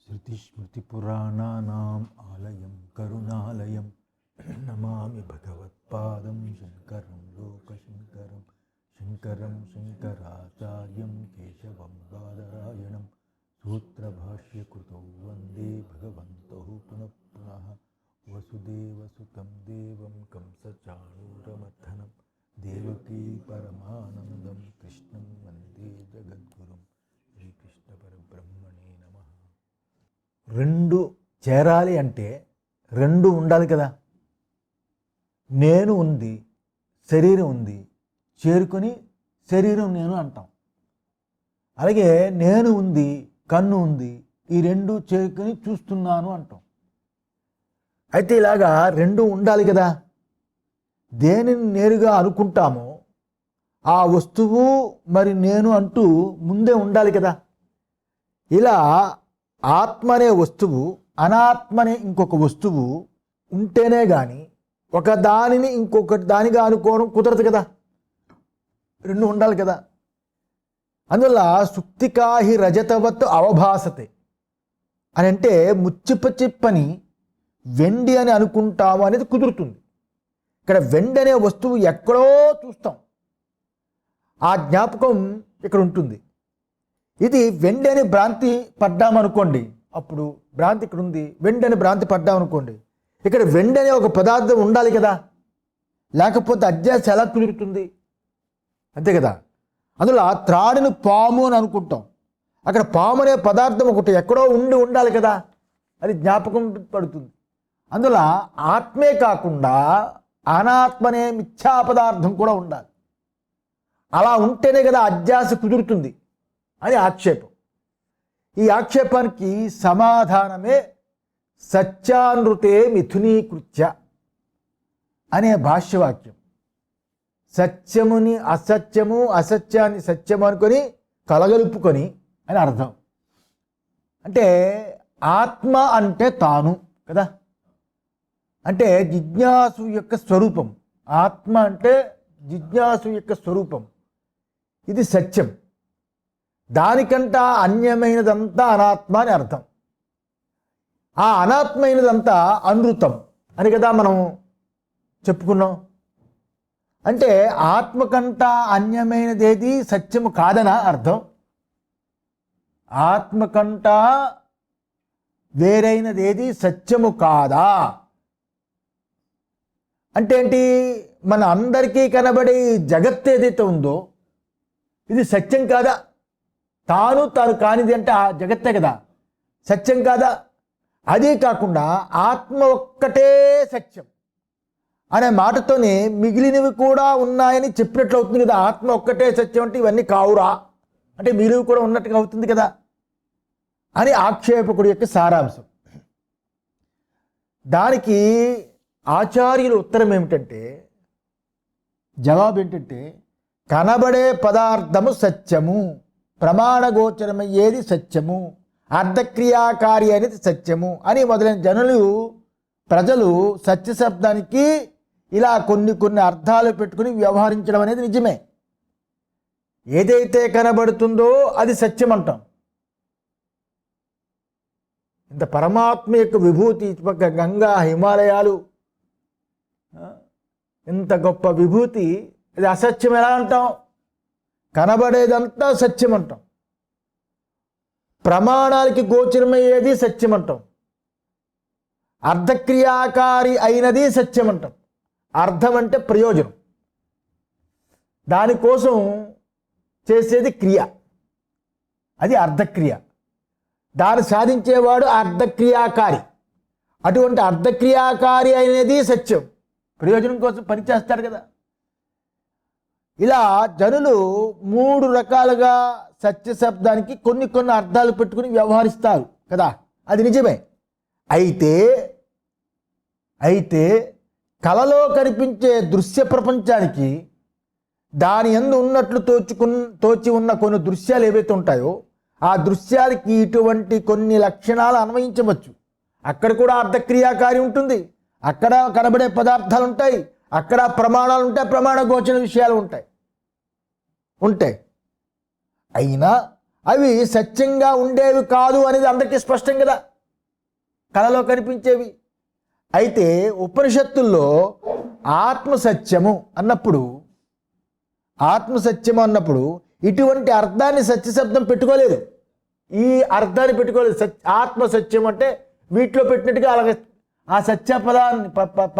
శృతిస్మృతిపురాణానాం ఆలయం కరుణాలయం నమామి భగవత్పాదం శంకరం లోకశంకరం శంకరం శంకరాచార్యం కేశవం బాదరాయణం సూత్రభాష్యకృతౌ వందే భగవంతౌ పునః పునః వసుదేవసుతం దేవం కంసచాణూరమర్దనం దేవకీ పరమానందం కృష్ణం వందే జగద్గురుం శ్రీకృష్ణ పరబ్రహ్మణే నమః. రెండు చేరాలి అంటే రెండు ఉండాలి కదా. నేను ఉంది, శరీరం ఉంది, చేరుకొని శరీరం నేను అంటాం. అలాగే నేను ఉంది, కన్ను ఉంది, ఈ రెండు చేరుకొని చూస్తున్నాను అంటాం. అయితే ఇలాగా రెండు ఉండాలి కదా. దేనిని నేరుగా అనుకుంటామో ఆ వస్తువు మరి నేను అంటూ ముందే ఉండాలి కదా. ఇలా ఆత్మ అనే వస్తువు, అనాత్మ అనే ఇంకొక వస్తువు ఉంటేనే కానీ ఒక దానిని ఇంకొకటి దానిగా అనుకోవడం కుదరదు కదా. రెండు ఉండాలి కదా. అందువల్ల సుక్తికాహి రజతవత్ అవభాసతే అని అంటే ముచ్చిపచిప్పని వెండి అని అనుకుంటాము అనేది కుదురుతుంది. ఇక్కడ వెండి అనే వస్తువు ఎక్కడో చూస్తాం, ఆ జ్ఞాపకం ఇక్కడ ఉంటుంది. ఇది వెండి అని భ్రాంతి పడ్డామనుకోండి, అప్పుడు భ్రాంతి ఇక్కడ ఉంది, వెండి అని భ్రాంతి పడ్డామనుకోండి, ఇక్కడ వెండి అనే ఒక పదార్థం ఉండాలి కదా. లేకపోతే అధ్యాస ఎలా కుదురుతుంది? అంతే కదా. అందులో త్రాడుని పాము అని అనుకుంటాం, అక్కడ పాము అనే పదార్థం ఒకటి ఎక్కడో ఉండాలి కదా, అది జ్ఞాపకం పడుతుంది. అందులో ఆత్మే కాకుండా అనాత్మ అనే మిథ్యా పదార్థం కూడా ఉండాలి. అలా ఉంటేనే కదా అధ్యాస కుదురుతుంది అని ఆక్షేపం. ఈ ఆక్షేపానికి సమాధానమే సత్యానృతే మిథునీకృత్య అనే భాష్యవాక్యం. సత్యముని అసత్యము, అసత్యాన్ని సత్యము అనుకొని కలగలుపుకొని అని అర్థం. అంటే ఆత్మ అంటే తాను కదా, అంటే జిజ్ఞాసు యొక్క స్వరూపం. ఆత్మ అంటే జిజ్ఞాసు యొక్క స్వరూపం. ఇది సత్యం. దానికంటా అన్యమైనదంతా అనాత్మ అని అర్థం. ఆ అనాత్మైనదంతా అనృతం అని కదా మనం చెప్పుకున్నాం. అంటే ఆత్మకంటా అన్యమైనదేది సత్యము కాదనా అర్థం. ఆత్మకంటా వేరైనదేది సత్యము కాదా అంటే ఏంటి? మన అందరికీ కనబడే జగత్ ఏదైతే ఉందో ఇది సత్యం కాదా? తాను కానిది అంటే ఆ జగత్తే కదా, సత్యం కాదా? అదే కాకుండా ఆత్మ ఒక్కటే సత్యం అనే మాటతోనే మిగిలినవి కూడా ఉన్నాయని చెప్పినట్లు అవుతుంది కదా. ఆత్మ ఒక్కటే సత్యం అంటే ఇవన్నీ కావురా అంటే మీరు కూడా ఉన్నట్టుగా అవుతుంది కదా అని ఆక్షేపకుడి యొక్క సారాంశం. దానికి ఆచార్యుల ఉత్తరం ఏమిటంటే, జవాబు ఏంటంటే, కనబడే పదార్థము సత్యము, ప్రమాణగోచరమయ్యేది సత్యము, అర్ధక్రియాకారి అనేది సత్యము అని మొదలైన ప్రజలు సత్య శబ్దానికి ఇలా కొన్ని అర్థాలు పెట్టుకుని వ్యవహరించడం అనేది నిజమే. ఏదైతే కనబడుతుందో అది సత్యం అంటాం. ఇంత పరమాత్మ యొక్క విభూతి, పక్క గంగా హిమాలయాలు, ఇంత గొప్ప విభూతి, ఇది అసత్యం ఎలా అంటాం? కనబడేదంతా సత్యం అంటాం. ప్రమాణాలకి గోచరమయ్యేది సత్యం అంటాం. అర్ధక్రియాకారి అయినది సత్యం అంటాం. అర్థం అంటే ప్రయోజనం, దానికోసం చేసేది క్రియ, అది అర్ధక్రియ. దాన్ని సాధించేవాడు అర్ధక్రియాకారి. అటువంటి అర్ధక్రియాకారి అనేది సత్యం, ప్రయోజనం కోసం పనిచేస్తారు కదా. ఇలా జనులు మూడు రకాలుగా సత్య శబ్దానికి కొన్ని అర్థాలు పెట్టుకుని వ్యవహరిస్తారు కదా, అది నిజమే. అయితే కలలో కనిపించే దృశ్య ప్రపంచానికి దాని యందు ఉన్నట్లు తోచి ఉన్న కొన్ని దృశ్యాలు ఏవైతే ఉంటాయో ఆ దృశ్యాలకి ఇటువంటి కొన్ని లక్షణాలు అన్వయించవచ్చు. అక్కడ కూడా అర్ధక్రియాకారి ఉంటుంది, అక్కడ కనబడే పదార్థాలు ఉంటాయి, అక్కడ ప్రమాణాలు ఉంటాయి, ప్రమాణ గోచర విషయాలు ఉంటాయి. అయినా అవి సత్యంగా ఉండేవి కాదు అనేది అందరికీ స్పష్టం కదా, కళలో కనిపించేవి. అయితే ఉపనిషత్తుల్లో ఆత్మసత్యము అన్నప్పుడు ఇటువంటి అర్థాన్ని సత్యశబ్దం పెట్టుకోలేదు. ఈ అర్థాన్ని పెట్టుకోలేదు. ఆత్మసత్యం అంటే వీటిలో పెట్టినట్టుగా అలాగే ఆ సత్య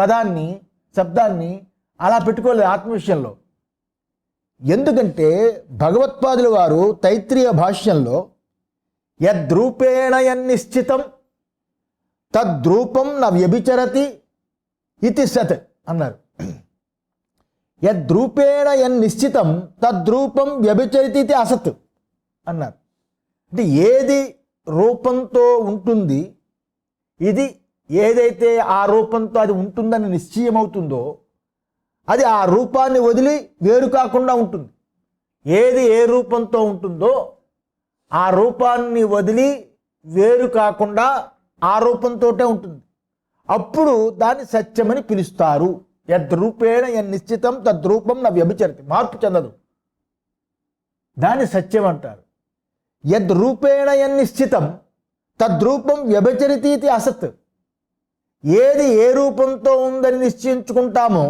పదాన్ని శబ్దాన్ని అలా పెట్టుకోలేదు ఆత్మ విషయంలో. ఎందుకంటే భగవత్పాదుల వారు తైత్రీయ భాష్యంలో యద్రూపేణ యన్నిశ్చితం తద్రూపం న వ్యభిచరతి ఇతి సత్ అన్నారు. యద్రూపేణ యన్నిశ్చితం తద్రూపం వ్యభిచరతి ఇది అసత్ అన్నారు. అంటే ఏది రూపంతో ఉంటుంది, ఇది ఏదైతే ఆ రూపంతో అది ఉంటుందని నిశ్చయమవుతుందో అది ఆ రూపాన్ని వదిలి వేరు కాకుండా ఉంటుంది. ఏది ఏ రూపంతో ఉంటుందో ఆ రూపాన్ని వదిలి వేరు కాకుండా ఆ రూపంతోటే ఉంటుంది. అప్పుడు దాన్ని సత్యమని పిలుస్తారు. యద్రూపేణ యన్నిశ్చితం తద్రూపం న వ్యభిచరతి, మార్పు చెందదు, దాన్ని సత్యం అంటారు. యద్రూపేణ యన్నిశ్చితం తద్రూపం వ్యభిచరతి ఇది అసత్. ఏది ఏ రూపంతో ఉందని నిశ్చయించుకుంటామో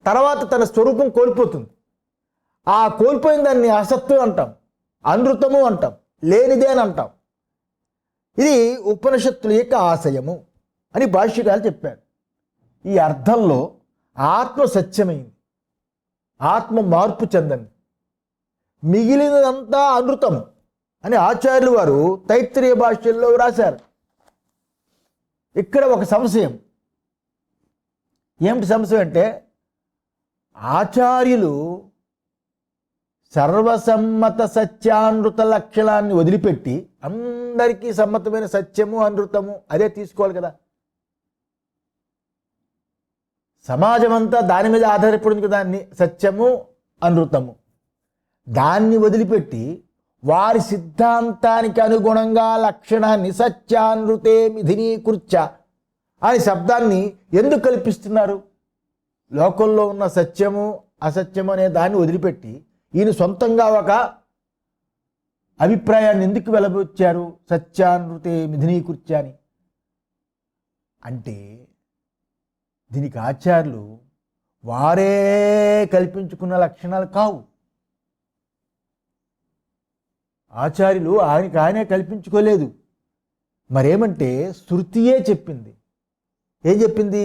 తర్వాత తన స్వరూపం కోల్పోతుంది. ఆ కోల్పోయిన దాన్ని అసత్తు అంటాం, అనృతము అంటాం, లేనిదే అని అంటాం. ఇది ఉపనిషత్తుల యొక్క ఆశయము అని భాష్యకారులు చెప్పారు. ఈ అర్థంలో ఆత్మ సత్యమైంది, ఆత్మ మార్పు చెందండి, మిగిలినదంతా అనృతము అని ఆచార్యులు వారు తైత్రీయ భాష్యంలో రాశారు. ఇక్కడ ఒక సంశయం. ఏమిటి సంశయం అంటే, ఆచార్యులు సర్వసమ్మత సత్యానృత లక్షణాన్ని వదిలిపెట్టి అందరికీ సమ్మతమైన సత్యము అనృతము అదే తీసుకోవాలి కదా. సమాజం అంతా దాని మీద ఆధారపడింది కదా, దాన్ని సత్యము అనృతము. దాన్ని వదిలిపెట్టి వారి సిద్ధాంతానికి అనుగుణంగా లక్షణాన్ని సత్యానృతే మిథినీకృత్య అనే శబ్దాన్ని ఎందుకు కల్పిస్తున్నారు? లోకంలో ఉన్న సత్యము అసత్యము అనే దాన్ని వదిలిపెట్టి ఈయన సొంతంగా ఒక అభిప్రాయాన్ని ఎందుకు వెలబొచ్చారు, సత్యానృతే మిథినీకృత్య అని? అంటే దీనికి ఆచార్యులు వారే కల్పించుకున్న లక్షణాలు కావు. ఆచార్యులు ఆయనే కల్పించుకోలేదు. మరేమంటే శృతియే చెప్పింది. ఏం చెప్పింది?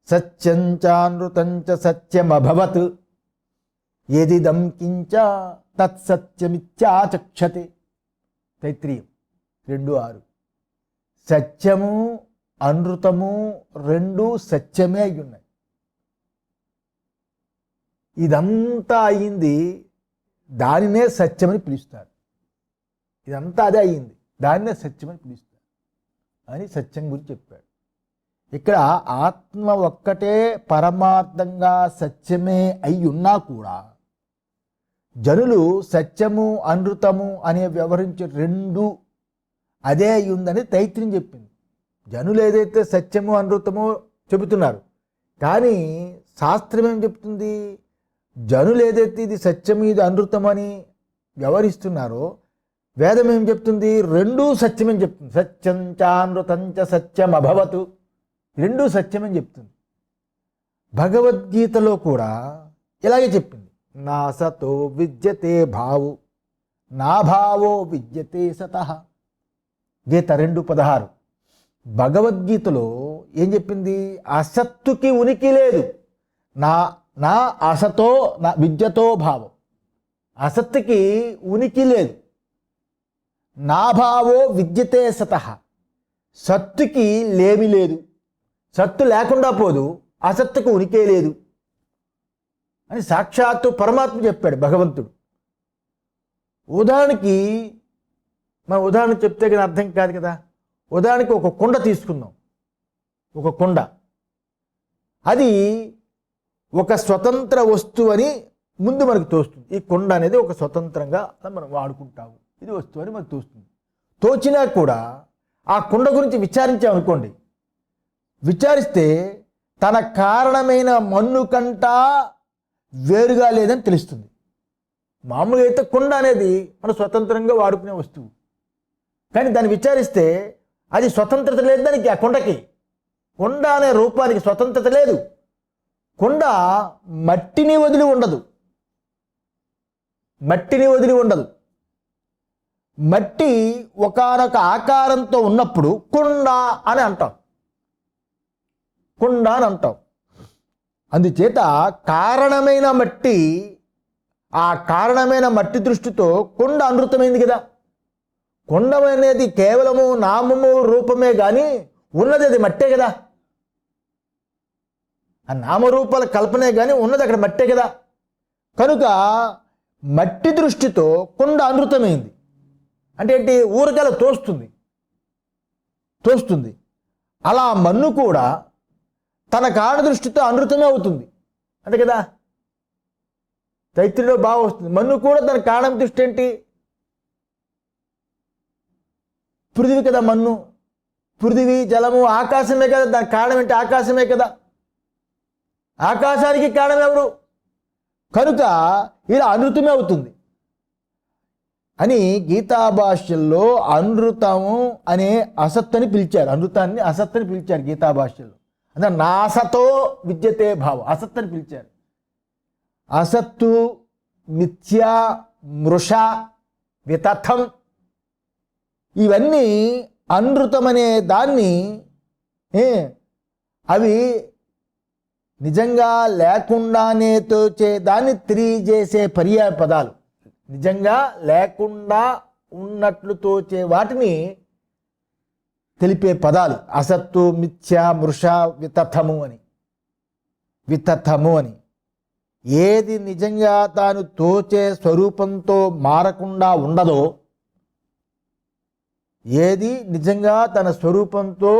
సత్యంచానృతంచ సత్యమభవత్ యదిదం కించ తత్సత్యమిత్యాచక్షతే. తైత్రీయం 2:6. సత్యము అనృతము రెండు సత్యమే అయి ఉన్నాయి. ఇదంతా అయింది, దానినే సత్యమని పిలుస్తారు. ఇదంతా అదే అయ్యింది, దాన్నే సత్యమని పిలుస్తారు అని సత్యం గురించి చెప్పాడు. ఇక్కడ ఆత్మ ఒక్కటే పరమార్థంగా సత్యమే అయి ఉన్నా కూడా జనులు సత్యము అనృతము అనే వ్యవహరించే రెండు అదే అయి ఉందని తైత్రీయం చెప్పింది. జనులు ఏదైతే సత్యము అనృతమో చెబుతున్నారు, కానీ శాస్త్రం ఏం చెప్తుంది? జనులు ఏదైతే ఇది సత్యము ఇది అనృతం అని వ్యవహరిస్తున్నారో వేదం ఏం చెప్తుంది? రెండూ సత్యమని చెప్తుంది. సత్యం చానృతంచ సత్యం అభవతు, రెండూ సత్యమని చెప్తుంది. భగవద్గీతలో కూడా ఇలాగే చెప్పింది. నా సతో విద్యతే భావు నా భావో విద్యతే సతః. గీత 2:16. భగవద్గీతలో ఏం చెప్పింది? అసత్తుకి ఉనికి లేదు. నా అసతో నా విద్యతో భావం, అసత్తుకి ఉనికి లేదు. నా భావో విద్యతే సతః, సత్తుకి లేమి లేదు. సత్తు లేకుండా పోదు, అసత్తుకు ఉనికే లేదు అని సాక్షాత్తు పరమాత్మ చెప్పాడు భగవంతుడు. ఉదాహరణకి మనం ఉదాహరణ చెప్తే కానీ అర్థం కాదు కదా. ఉదాహరణకి ఒక కుండ తీసుకుందాం. ఒక కుండ అది ఒక స్వతంత్ర వస్తువు అని ముందు మనకు తోస్తుంది. ఈ కుండ అనేది ఒక స్వతంత్రంగా మనం వాడుకుంటాము, ఇది వస్తువు అని మనకు తోస్తుంది. తోచినా కూడా ఆ కుండ గురించి విచారించామనుకోండి, విచారిస్తే తన కారణమైన మన్ను కంటా వేరుగా లేదని తెలుస్తుంది. మామూలుగా అయితే కుండ అనేది మనం స్వతంత్రంగా వాడుకునే వస్తువు. కానీ దాన్ని విచారిస్తే అది స్వతంత్రత లేదు దానికి. ఆ కొండకి, కొండ అనే రూపానికి స్వతంత్రత లేదు. కొండ మట్టిని వదిలి ఉండదు, మట్టిని వదిలి ఉండదు. మట్టి ఒకానొక ఆకారంతో ఉన్నప్పుడు కొండ అని అంటాం, కొండ అని అంటాం. అందుచేత కారణమైన మట్టి, ఆ కారణమైన మట్టి దృష్టితో కొండ అనృతమైంది కదా. కొండ అనేది కేవలము నామము రూపమే కానీ ఉన్నది అది మట్టే కదా. ఆ నామరూపాల కల్పనే కానీ ఉన్నది అక్కడ మట్టే కదా. కనుక మట్టి దృష్టితో కొండ అనృతమైంది. అంటే ఏంటి? ఊరగల తోస్తుంది. అలా మన్ను కూడా తన కారణ దృష్టితో అనృతమే అవుతుంది అంతే కదా. తైత్తిలో బాగా వస్తుంది. మన్ను కూడా తన కారణం దృష్టి ఏంటి? పృథివీ కదా మన్ను. పృథివీ, జలము, ఆకాశమే కదా. దాని కారణం ఏంటి? ఆకాశమే కదా. ఆకాశానికి కారణం ఎవరు? కనుక ఇలా అనృతమే అవుతుంది అని గీతాభాష్యంలో అనృతము అనే అసత్తని పిలిచారు. అనృతాన్ని అసత్తని పిలిచారు గీతాభాష్యంలో. అంటే నాసతో విద్యతే భావం, అసత్తని పిలిచారు. అసత్తు, మిథ్య, మృష, వితథం ఇవన్నీ అనృతమనే దాన్ని అవి నిజంగా లేకుండానే తోచే దాన్ని తెలియజేసే పర్యాయ పదాలు. నిజంగా లేకుండా ఉన్నట్లు తోచే వాటిని తెలిపే పదాలు అసత్తు, మిథ్య, మృష, వితథము అని. ఏది నిజంగా తాను తోచే స్వరూపంతో మారకుండా ఉండదో, ఏది నిజంగా తన స్వరూపంతో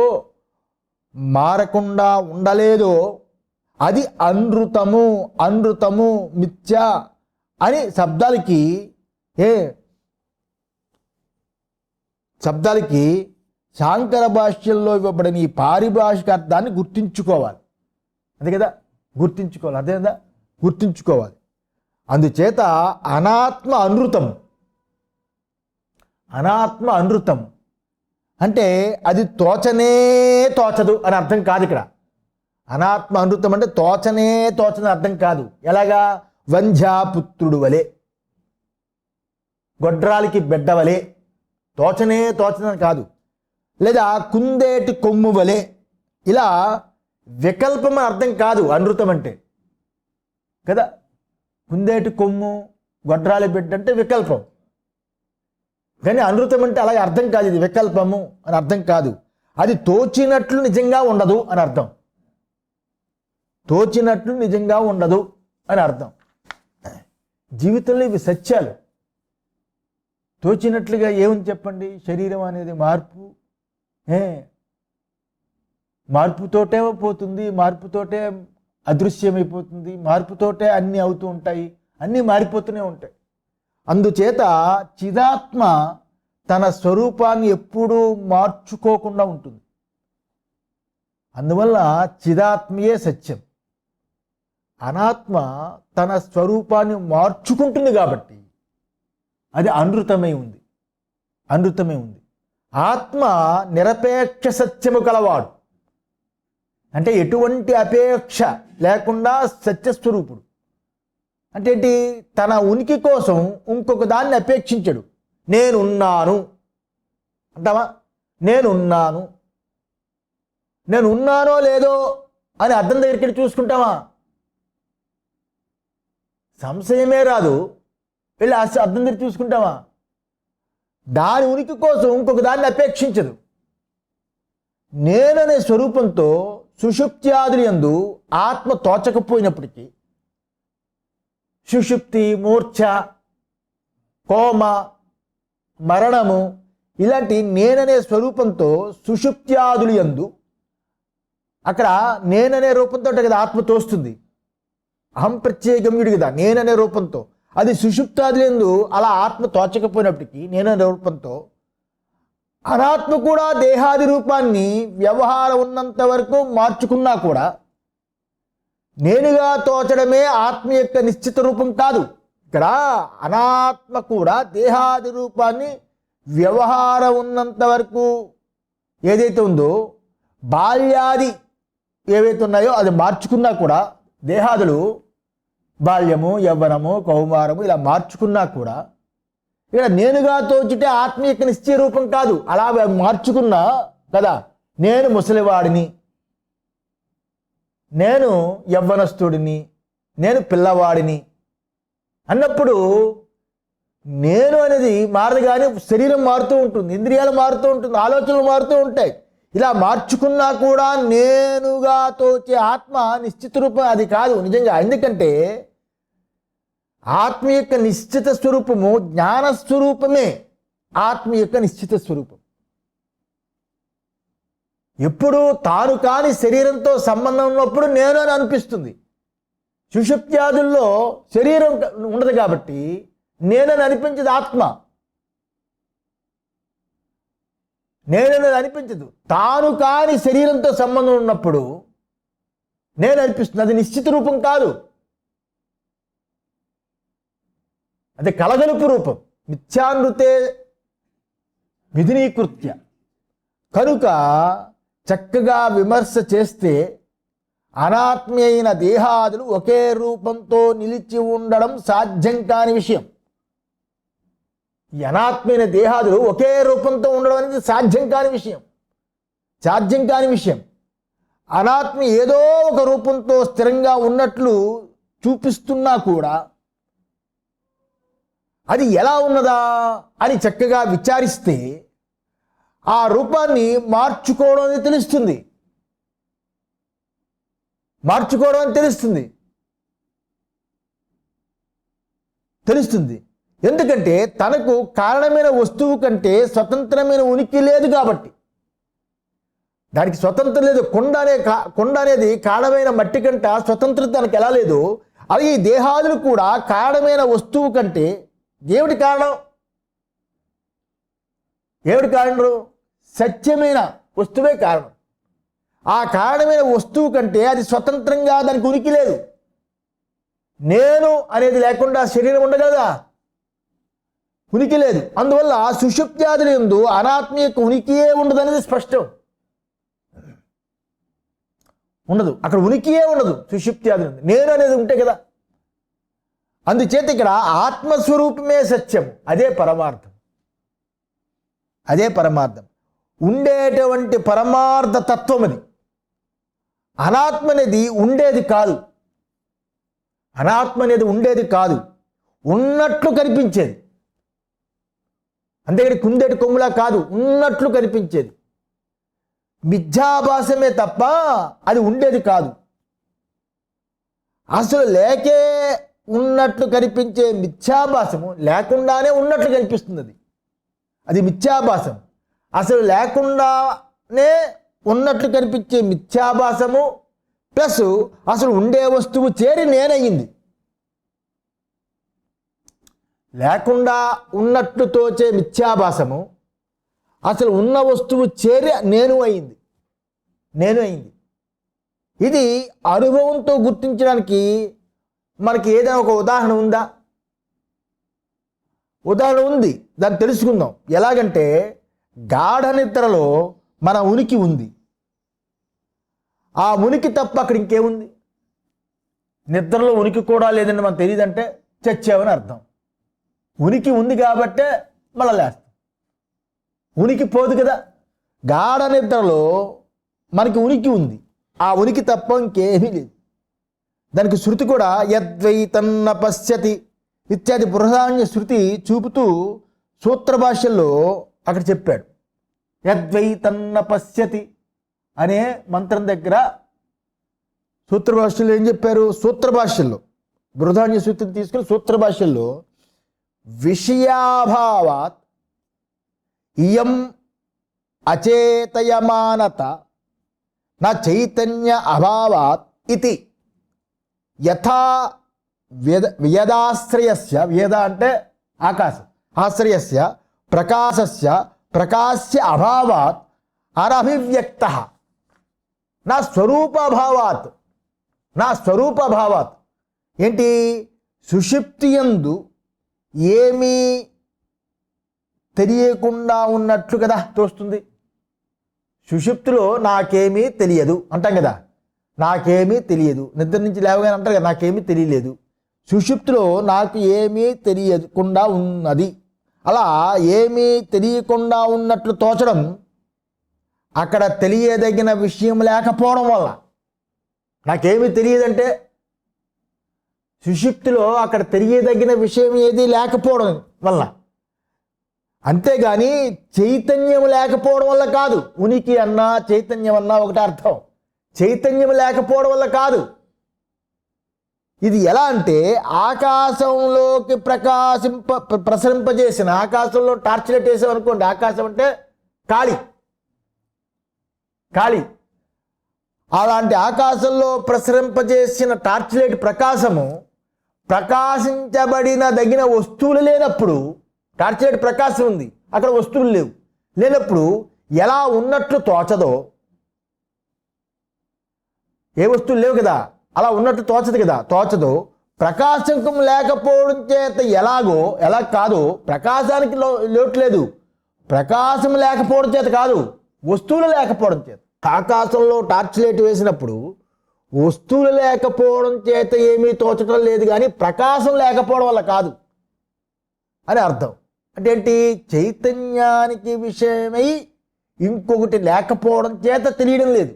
మారకుండా ఉండలేదో అది అనృతము, మిథ్య అని శబ్దాలకి శాంకర భాష్యంలో ఇవ్వబడిన ఈ పారిభాషిక అర్థాన్ని గుర్తించుకోవాలి. అదే కదా, గుర్తించుకోవాలి. అదే కదా, గుర్తించుకోవాలి. అందుచేత అనాత్మ అనృతం అంటే అది తోచదు అని అర్థం కాదు ఇక్కడ. అనాత్మ అనృతం అంటే తోచని అర్థం కాదు. ఎలాగా? వంధ్యాపుత్రుడు వలె, గొడ్రాలికి బిడ్డ వలె, తోచదని కాదు. లేదా కుందేటి కొమ్ము వలె, ఇలా వికల్పం అని అర్థం కాదు అనృతం అంటే కదా. కుందేటి కొమ్ము, గొడ్రాలి బిడ్డ అంటే వికల్పం. కానీ అనృతం అంటే అలాగే అర్థం కాదు. ఇది వికల్పము అని అర్థం కాదు. అది తోచినట్లు నిజంగా ఉండదు అని అర్థం. తోచినట్లు నిజంగా ఉండదు అని అర్థం. జీవితంలో ఇవి సత్యాలు. తోచినట్లుగా ఏముంది చెప్పండి? శరీరం అనేది మార్పుతోటే పోతుంది, మార్పుతోటే అదృశ్యమైపోతుంది, మార్పుతోటే అన్నీ అవుతూ ఉంటాయి, అన్నీ మారిపోతూనే ఉంటాయి. అందుచేత చిదాత్మ తన స్వరూపాన్ని ఎప్పుడూ మార్చుకోకుండా ఉంటుంది. అందువల్ల చిదాత్మయే సత్యం. అనాత్మ తన స్వరూపాన్ని మార్చుకుంటుంది కాబట్టి అది అనృతమై ఉంది. ఆత్మ నిరపేక్ష సత్యము కలవాడు. అంటే ఎటువంటి అపేక్ష లేకుండా సత్యస్వరూపుడు. అంటే ఏంటి? తన ఉనికి కోసం ఇంకొక దాన్ని అపేక్షించడు. నేనున్నాను అంటావా? నేనున్నానో లేదో అని అర్థం దగ్గరికి చూసుకుంటావా? సంశయమే రాదు. వెళ్ళి అర్థం దగ్గర చూసుకుంటావా? దాని ఉనికి కోసం ఇంకొక దాన్ని అపేక్షించదు. నేననే స్వరూపంతో సుషుప్త్యాదులు యందు ఆత్మ తోచకపోయినప్పటికీ సుషుప్తి, మూర్ఛ, కోమ, మరణము ఇలాంటి నేననే స్వరూపంతో సుషుప్త్యాదులు యందు అక్కడ నేననే రూపంతో కదా ఆత్మ తోస్తుంది. అహం ప్రత్యేకమ్యుడు కదా నేననే రూపంతో. అది సుషుప్తాదులు యందు అలా ఆత్మ తోచకపోయినప్పటికీ నేననే రూపంతో అనాత్మ కూడా దేహాది రూపాన్ని వ్యవహారం ఉన్నంత వరకు మార్చుకున్నా కూడా నేనుగా తోచడమే ఆత్మ యొక్క నిశ్చిత రూపం కాదు. ఇక్కడ అనాత్మ కూడా దేహాది రూపాన్ని వ్యవహారం ఉన్నంత వరకు ఏదైతే ఉందో బాల్యాది ఏవైతే ఉన్నాయో అది మార్చుకున్నా కూడా దేహాదులు బాల్యము, యవ్వనము, కౌమారము ఇలా మార్చుకున్నా కూడా ఇక్కడ నేనుగా తోచితే ఆత్మ యొక్క నిశ్చయ రూపం కాదు. అలా మార్చుకున్నా కదా, నేను ముసలివాడిని, నేను యవ్వనస్తుడిని, నేను పిల్లవాడిని అన్నప్పుడు నేను అనేది మారదు, కానీ శరీరం మారుతూ ఉంటుంది, ఇంద్రియాలు మారుతూ ఉంటుంది, ఆలోచనలు మారుతూ ఉంటాయి. ఇలా మార్చుకున్నా కూడా నేనుగా తోచే ఆత్మ నిశ్చిత రూపం అది కాదు నిజంగా. ఎందుకంటే ఆత్మ యొక్క నిశ్చిత స్వరూపము జ్ఞానస్వరూపమే. ఆత్మ యొక్క నిశ్చిత స్వరూపం ఎప్పుడు తాను కాని శరీరంతో సంబంధం ఉన్నప్పుడు నేను అని అనిపిస్తుంది. సుషుప్త్యాదుల్లో శరీరం ఉండదు కాబట్టి నేనని అనిపించదు. ఆత్మ నేననేది అనిపించదు. తాను కాని శరీరంతో సంబంధం ఉన్నప్పుడు నేను అనిపిస్తుంది. అది నిశ్చిత రూపం కాదు, అది కలగలుపు రూపం. మిథ్యానృతే విధినీకృత్య. కనుక చక్కగా విమర్శ చేస్తే అనాత్మ అయిన దేహాదులు ఒకే రూపంతో నిలిచి ఉండడం సాధ్యం కాని విషయం. ఈ అనాత్మైన దేహాదులు ఒకే రూపంతో ఉండడం అనేది సాధ్యం కాని విషయం. అనాత్మ ఏదో ఒక రూపంతో స్థిరంగా ఉన్నట్లు చూపిస్తున్నా కూడా అది ఎలా ఉన్నదా అని చక్కగా విచారిస్తే ఆ రూపాన్ని మార్చుకోవడం అనేది తెలుస్తుంది. ఎందుకంటే తనకు కారణమైన వస్తువు కంటే స్వతంత్రమైన ఉనికి లేదు కాబట్టి. దానికి స్వతంత్రం లేదు. కొండ అనేది కారణమైన మట్టి కంట స్వతంత్రత దానికి ఎలా లేదు, అలాగే ఈ దేహాదులు కూడా కారణమైన వస్తువు కంటే ఏమిటి కారణం? సత్యమైన వస్తువే కారణం. ఆ కారణమైన వస్తువు కంటే అది స్వతంత్రంగా దానికి ఉనికి లేదు. నేను అనేది లేకుండా శరీరం ఉండగలదా? ఉనికి లేదు. అందువల్ల సుషుప్త్యాదుల యందు అనాత్మ యొక్క ఉనికియే ఉండదు అనేది స్పష్టం. ఉండదు, అక్కడ ఉనికియే ఉండదు. సుషుప్త్యాదులు నేను అనేది ఉంటే కదా. అందుచేత ఇక్కడ ఆత్మస్వరూపమే సత్యం, అదే పరమార్థం. ఉండేటువంటి పరమార్థ తత్వం అది. అనాత్మ అనేది ఉండేది కాదు, ఉన్నట్లు కనిపించేది. అంతేగాని కుందేటి కొమ్ములా కాదు, ఉన్నట్లు కనిపించేది. మిథ్యాభాసమే తప్ప అది ఉండేది కాదు. అసలు లేకే ఉన్నట్లు కనిపించే మిథ్యాభాసము లేకుండానే ఉన్నట్లు కనిపిస్తుంది. అది మిథ్యాభాసం. అసలు లేకుండానే ఉన్నట్లు కనిపించే మిథ్యాభాసము ప్లస్ అసలు ఉండే వస్తువు చేరి నేనయ్యింది. లేకుండా ఉన్నట్లు తోచే మిథ్యాభాసము అసలు ఉన్న వస్తువు చేరి నేను అయింది. ఇది అనుభవంతో గుర్తించడానికి మనకి ఏదైనా ఒక ఉదాహరణ ఉందా? ఉదాహరణ ఉంది, దాన్ని తెలుసుకుందాం. ఎలాగంటే గాఢ నిద్రలో మన ఉనికి ఉంది. ఆ ఉనికి తప్ప అక్కడ ఇంకేముంది? నిద్రలో ఉనికి కూడా లేదని మనకు తెలియదంటే చచ్చావని అర్థం. ఉనికి ఉంది కాబట్టే మళ్ళీ లేస్తాం. ఉనికి పోదు కదా. గాఢ నిద్రలో మనకి ఉనికి ఉంది, ఆ ఉనికి తప్ప ఇంకేమీ లేదు. దానికి శృతి కూడా యద్వైతన్న పశ్యతి ఇత్యాది బృహదాన్య శృతి చూపుతూ సూత్ర భాష్యంలో అక్కడ చెప్పాడు. యద్వైతన్న పశ్యతి అనే మంత్రం దగ్గర సూత్ర భాష్యంలో ఏం చెప్పారు? సూత్ర భాష్యంలో బృహదాన్య శృతిని తీసుకుని సూత్ర భాష్యంలో విషయాభావాత్ ఇయం అచేతయమానత నా చైతన్య అభావాత్ ఇది యథా వ్యదాశ్రయస్య, వ్యద అంటే ఆకాశం, ఆశ్రయస్య ప్రకాశస్య ప్రకాశ్య అభావాత్ అనభివ్యక్త నా స్వరూపభావాత్. ఏంటి? సుషుప్తియందు ఏమీ తెలియకుండా ఉన్నట్లు కదా తోస్తుంది. సుషుప్తిలో నాకేమీ తెలియదు అంటాం కదా, నాకేమీ తెలియదు. నిద్ర నుంచి లేవగానే అంటారు కదా నాకేమీ తెలియలేదు. సుషుప్తిలో నాకు ఏమీ తెలియకుండా ఉన్నది. అలా ఏమీ తెలియకుండా ఉన్నట్లు తోచడం అక్కడ తెలియదగిన విషయం లేకపోవడం వల్ల. నాకేమీ తెలియదంటే సుషుప్తిలో అక్కడ తెలియదగిన విషయం ఏది లేకపోవడం వల్ల, అంతేగాని చైతన్యం లేకపోవడం వల్ల కాదు. ఉనికి అన్నా చైతన్యం అన్నా ఒకటే అర్థం. చైతన్యం లేకపోవడం వల్ల కాదు. ఇది ఎలా అంటే ఆకాశంలోకి ప్రసరింపజేసిన, ఆకాశంలో టార్చ్ లైట్ వేసామనుకోండి, ఆకాశం అంటే ఖాళీ ఖాళీ అలాంటి ఆకాశంలో ప్రసరింపజేసిన టార్చ్ లైట్ ప్రకాశము ప్రకాశించబడిన దగిన వస్తువులు లేనప్పుడు, టార్చ్ లైట్ ప్రకాశం ఉంది అక్కడ వస్తువులు లేనప్పుడు ఎలా ఉన్నట్లు తోచదో, ఏ వస్తువులు లేవు కదా, అలా ఉన్నట్టు తోచదో ప్రకాశం లేకపోవడం చేత ఎలా కాదో ప్రకాశానికి లోటు లేదు. ప్రకాశం లేకపోవడం చేత కాదు, వస్తువులు లేకపోవడం చేత. ఆకాశంలో టార్చ్ లైట్ వేసినప్పుడు వస్తువులు లేకపోవడం చేత ఏమీ తోచడం లేదు, కానీ ప్రకాశం లేకపోవడం వల్ల కాదు అని అర్థం. అంటే ఏంటి? చైతన్యానికి విషయమై ఇంకొకటి లేకపోవడం చేత తెలియడం లేదు.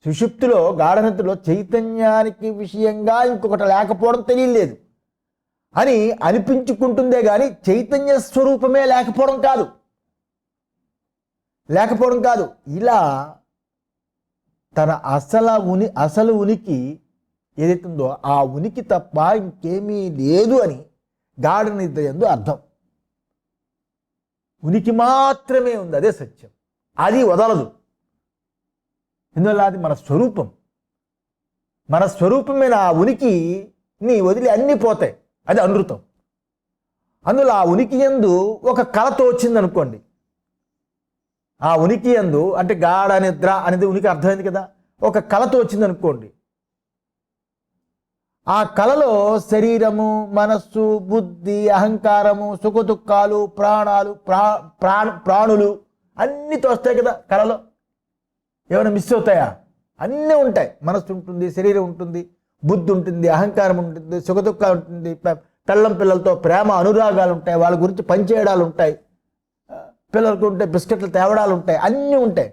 సుషుప్తిలో గాఢనిద్రలో చైతన్యానికి విషయంగా ఇంకొకటి లేకపోవడం తెలియలేదు అని అనిపించుకుంటుందే కానీ చైతన్య స్వరూపమే లేకపోవడం కాదు. ఇలా తన అసలు ఉనికి ఏదైతుందో ఆ ఉనికి తప్ప ఇంకేమీ లేదు అని గాఢ నిద్ర యందు అర్థం. ఉనికి మాత్రమే ఉంది, అదే సత్యం, అది వదలదు. ఎందువల్ల? అది మన స్వరూపమైన ఆ ఉనికిని వదిలి అన్నీ పోతాయి, అది అనృతం. అందులో ఆ ఉనికి యందు ఒక కళతో వచ్చింది అనుకోండి, ఆ ఉనికి యందు అంటే గాఢ నిద్ర అనేది ఉనికి అర్థమైంది కదా, ఒక కళతో వచ్చింది అనుకోండి, ఆ కళలో శరీరము, మనస్సు, బుద్ధి, అహంకారము, సుఖదుఖాలు, ప్రాణులు అన్నీ తోస్తాయి కదా. కళలో ఏమైనా మిస్ అవుతాయా? అన్నీ ఉంటాయి. మనస్సు ఉంటుంది, శరీరం ఉంటుంది, బుద్ధి ఉంటుంది, అహంకారం ఉంటుంది, సుఖదుఖాలు ఉంటుంది, పెళ్ళం పిల్లలతో ప్రేమ అనురాగాలు ఉంటాయి, వాళ్ళ గురించి పనిచేయడాలు ఉంటాయి, పిల్లలకు ఉంటే బిస్కెట్లు తేవడాలు ఉంటాయి, అన్నీ ఉంటాయి.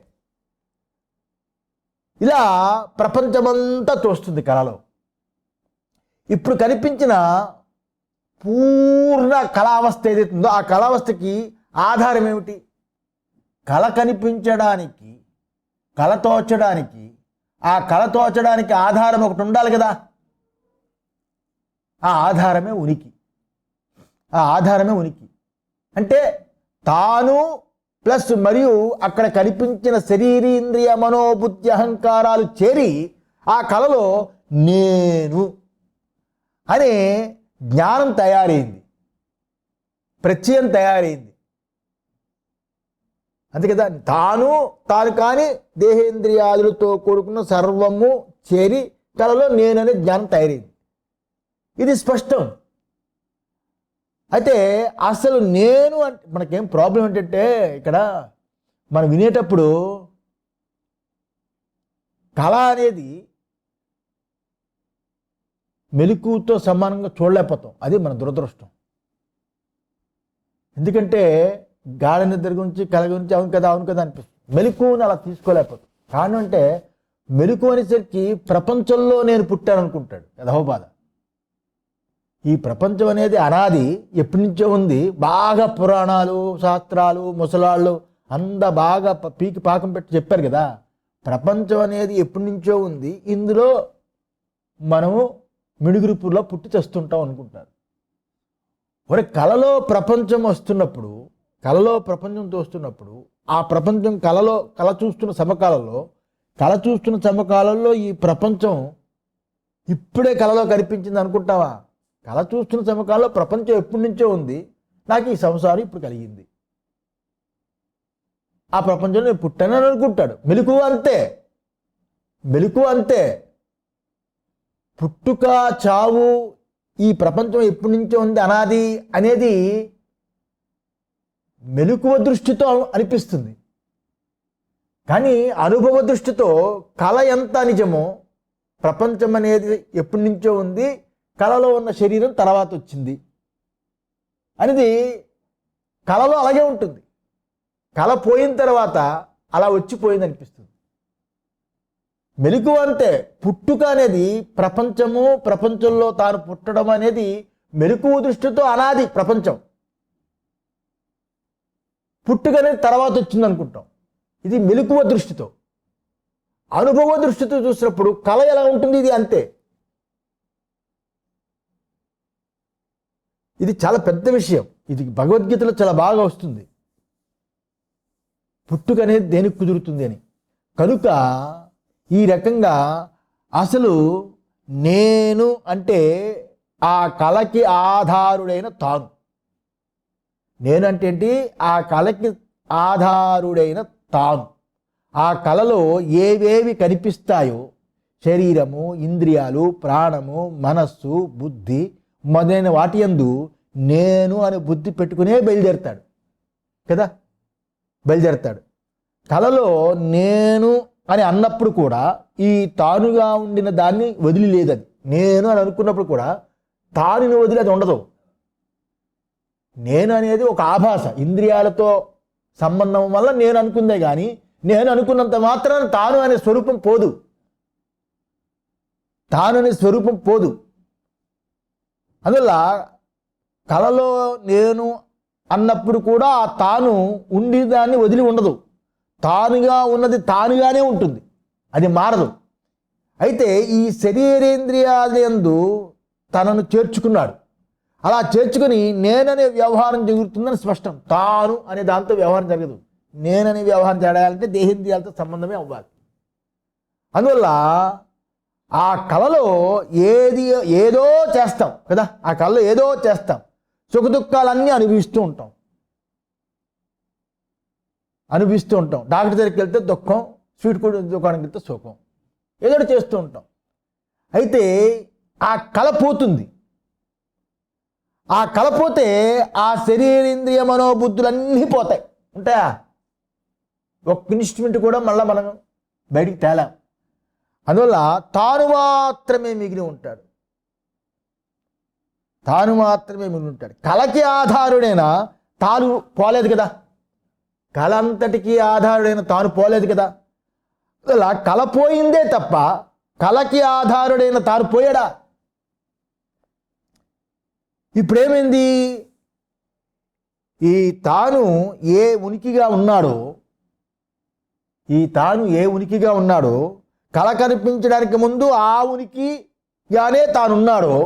ఇలా ప్రపంచమంతా తోస్తుంది కళలో. ఇప్పుడు కనిపించిన పూర్ణ కళావస్థ ఏదైతుందో ఆ కళావస్థకి ఆధారం ఏమిటి? కళ కనిపించడానికి, కళ తోచడానికి, ఆ కళ తోచడానికి ఆధారం ఒకటి ఉండాలి కదా. ఆ ఆధారమే ఉనికి. అంటే తాను ప్లస్ మరియు అక్కడ కనిపించిన శరీరేంద్రియ మనోబుద్ధి అహంకారాలు చేరి ఆ కళలో నేను అనే జ్ఞానం తయారైంది, ప్రత్యయం తయారైంది. అంతే కదా. తాను కాని దేహేంద్రియాదులతో కూడుకున్న సర్వము చేరి కళలో నేననే జ్ఞానం తయారైంది. ఇది స్పష్టం. అయితే అసలు నేను అంటే మనకేం ప్రాబ్లం ఏంటంటే, ఇక్కడ మనం వినేటప్పుడు కళ అనేది మెలకువతో సమానంగా చూడలేకపోతాం. అది మన దురదృష్టం. ఎందుకంటే గాఢ నిద్ర గురించి, కళ గురించి అవును కదా అనిపిస్తుంది. మెలకువని అలా తీసుకోలేకపోతాం. కారణం అంటే మెలకువ అనేసరికి ప్రపంచంలో నేను పుట్టాను అనుకుంటాడు. యథోబాధ. ఈ ప్రపంచం అనేది అనాది, ఎప్పటి నుంచో ఉంది. బాగా పురాణాలు, శాస్త్రాలు, ముసలాళ్ళు బాగా పీకి పాకం పెట్టి చెప్పారు కదా. ప్రపంచం అనేది ఎప్పటి నుంచో ఉంది, ఇందులో మనము మిడుగురుపులో పుట్టి తెస్తుంటాం అనుకుంటారు. ఒరే, కళలో ప్రపంచం వస్తున్నప్పుడు, కళలో ప్రపంచం తోస్తున్నప్పుడు, ఆ ప్రపంచం కళ చూస్తున్న సమకాలంలో ఈ ప్రపంచం ఇప్పుడే కళలో కనిపించింది అనుకుంటావా? కళ చూస్తున్న సమకాలంలో ప్రపంచం ఎప్పటి నుంచో ఉంది, నాకు ఈ సంసారం ఇప్పుడు కలిగింది, ఆ ప్రపంచంలో నేను పుట్టానని అనుకుంటాడు. మెలకువ అంతే. పుట్టుక చావు ఈ ప్రపంచం ఎప్పటి నుంచో ఉంది, అనాది అనేది మెలకువ దృష్టితో అనిపిస్తుంది. కానీ అనుభవ దృష్టితో కళ ఎంత నిజమో, ప్రపంచం అనేది ఎప్పటి నుంచో ఉంది, కళలో ఉన్న శరీరం తర్వాత వచ్చింది అనేది కళలో అలాగే ఉంటుంది. కళ పోయిన తర్వాత అలా వచ్చిపోయింది అనిపిస్తుంది. మెలకువ అంటే పుట్టుక అనేది ప్రపంచము, ప్రపంచంలో తాను పుట్టడం అనేది మెలకువ దృష్టితో అనాది ప్రపంచం. పుట్టుక అనేది తర్వాత వచ్చింది అనుకుంటాం. ఇది మెలకువ దృష్టితో. అనుభవ దృష్టితో చూసినప్పుడు కళ ఎలా ఉంటుంది, ఇది అంతే. ఇది చాలా పెద్ద విషయం. ఇది భగవద్గీతలో చాలా బాగా వస్తుంది, పుట్టుక అనేది దేనికి కుదురుతుంది అని. కనుక ఈ రకంగా అసలు నేను అంటే ఆ కళకి ఆధారుడైన తాను. నేను అంటే ఏంటి? ఆ కళకి ఆధారుడైన తాను. ఆ కళలో ఏవేవి కనిపిస్తాయో, శరీరము, ఇంద్రియాలు, ప్రాణము, మనస్సు, బుద్ధి మొదలైన వాటి యందు నేను అని బుద్ధి పెట్టుకునే బయలుదేరుతాడు కదా. బయలుదేరుతాడు. కళలో నేను అని అన్నప్పుడు కూడా ఈ తానుగా ఉండిన దాన్ని వదిలి లేదది. నేను అని అనుకున్నప్పుడు కూడా తానుని వదిలి అది ఉండదు. నేను అనేది ఒక ఆభాస, ఇంద్రియాలతో సంబంధం వల్ల నేను అనుకుందే కానీ నేను అనుకున్నంత మాత్రాన తాను అనే స్వరూపం పోదు. తాను అనే స్వరూపం పోదు. అందువల్ల కళలో నేను అన్నప్పుడు కూడా ఆ తాను ఉండి దాన్ని వదిలి ఉండదు. తానుగా ఉన్నది తానుగానే ఉంటుంది, అది మారదు. అయితే ఈ శరీరేంద్రియాలందు తనను చేర్చుకున్నాడు. అలా చేర్చుకుని నేననే వ్యవహారం జరుగుతుందని స్పష్టం. తాను అనే దాంతో వ్యవహారం జరగదు. నేననే వ్యవహారం జరగాలంటే దేహేంద్రియాలతో సంబంధమే అవ్వాలి. అందువల్ల ఆ కళలో ఏదో చేస్తాం కదా. ఆ కళలో ఏదో చేస్తాం. సుఖ దుఃఖాలన్నీ అనుభవిస్తూ ఉంటాం. డాక్టర్ దగ్గరికి వెళ్తే దుఃఖం, స్వీట్ కూడా దుకాణానికి వెళ్తే సుఖం, ఏదో చేస్తూ ఉంటాం. అయితే ఆ కళ పోతుంది. ఆ కళ పోతే ఆ శరీరేంద్రియ మనోబుద్ధులన్నీ పోతాయి. ఉంటాయా? ఒక్క ఇన్స్ట్రుమెంట్ కూడా మళ్ళీ మనం బయటికి తేలాం. అందువల్ల తాను మాత్రమే మిగిలి ఉంటాడు. కళకి ఆధారుడైన తాను పోలేదు కదా. కళ అంతటికీ ఆధారుడైన తాను పోలేదు కదా. అలా కళ పోయిందే తప్ప కళకి ఆధారుడైన తాను పోయాడా? ఇప్పుడేమైంది? ఈ తాను ఏ ఉనికిగా ఉన్నాడో, కళ కనిపించడానికి ముందు ఆ ఉనికిగానే తానున్నాడో,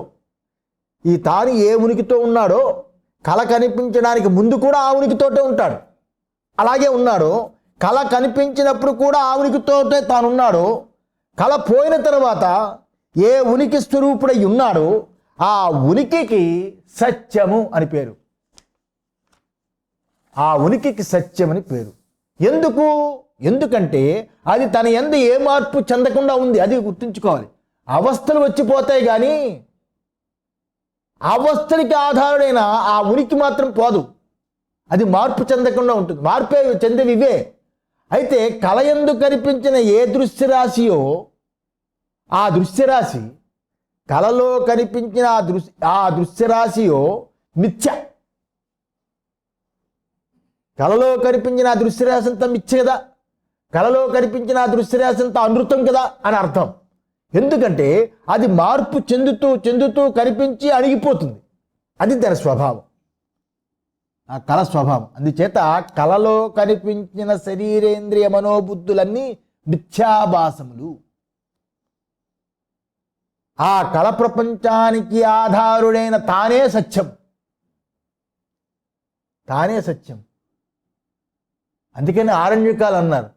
ఈ తాను ఏ ఉనికితో ఉన్నాడో కళ కనిపించడానికి ముందు కూడా ఆ ఉనికితోటే ఉంటాడు. అలాగే ఉన్నాడో, కళ కనిపించినప్పుడు కూడా ఆ ఉనికితోటే తానున్నాడో, కళ పోయిన తర్వాత ఏ ఉనికి స్వరూపుడై ఉన్నాడో ఆ ఉనికికి సత్యము అని పేరు. ఆ ఉనికికి సత్యం అని పేరు. ఎందుకంటే అది తన యందు ఏ మార్పు చెందకుండా ఉంది. అది గుర్తుంచుకోవాలి. అవస్థలు వచ్చిపోతాయి కానీ అవస్థలకి ఆధారుడైన ఆ ఉనికి మాత్రం పోదు. అది మార్పు చెందకుండా ఉంటుంది. మార్పే చెందేవి ఇవే. అయితే కళయందు కనిపించిన ఏ దృశ్యరాశియో ఆ దృశ్యరాశి, కళలో కనిపించిన ఆ దృశ్యరాశియో మిథ్య. కళలో కనిపించిన ఆ దృశ్యరాశి అంతా మిథ్య కదా. కళలో కనిపించిన ఆ దృశ్యరాశి అంతా అనృతం కదా అని అర్థం. ఎందుకంటే అది మార్పు చెందుతూ కనిపించి అణిగిపోతుంది. అది దాని స్వభావం, ఆ కళ స్వభావం. అందుచేత కళలో కనిపించిన శరీరేంద్రియ మనోబుద్ధులన్నీ మిథ్యాభాసములు. ఆ కళ ప్రపంచానికి ఆధారుడైన తానే సత్యం. అందుకని ఆరణ్యకాలు అన్నారు.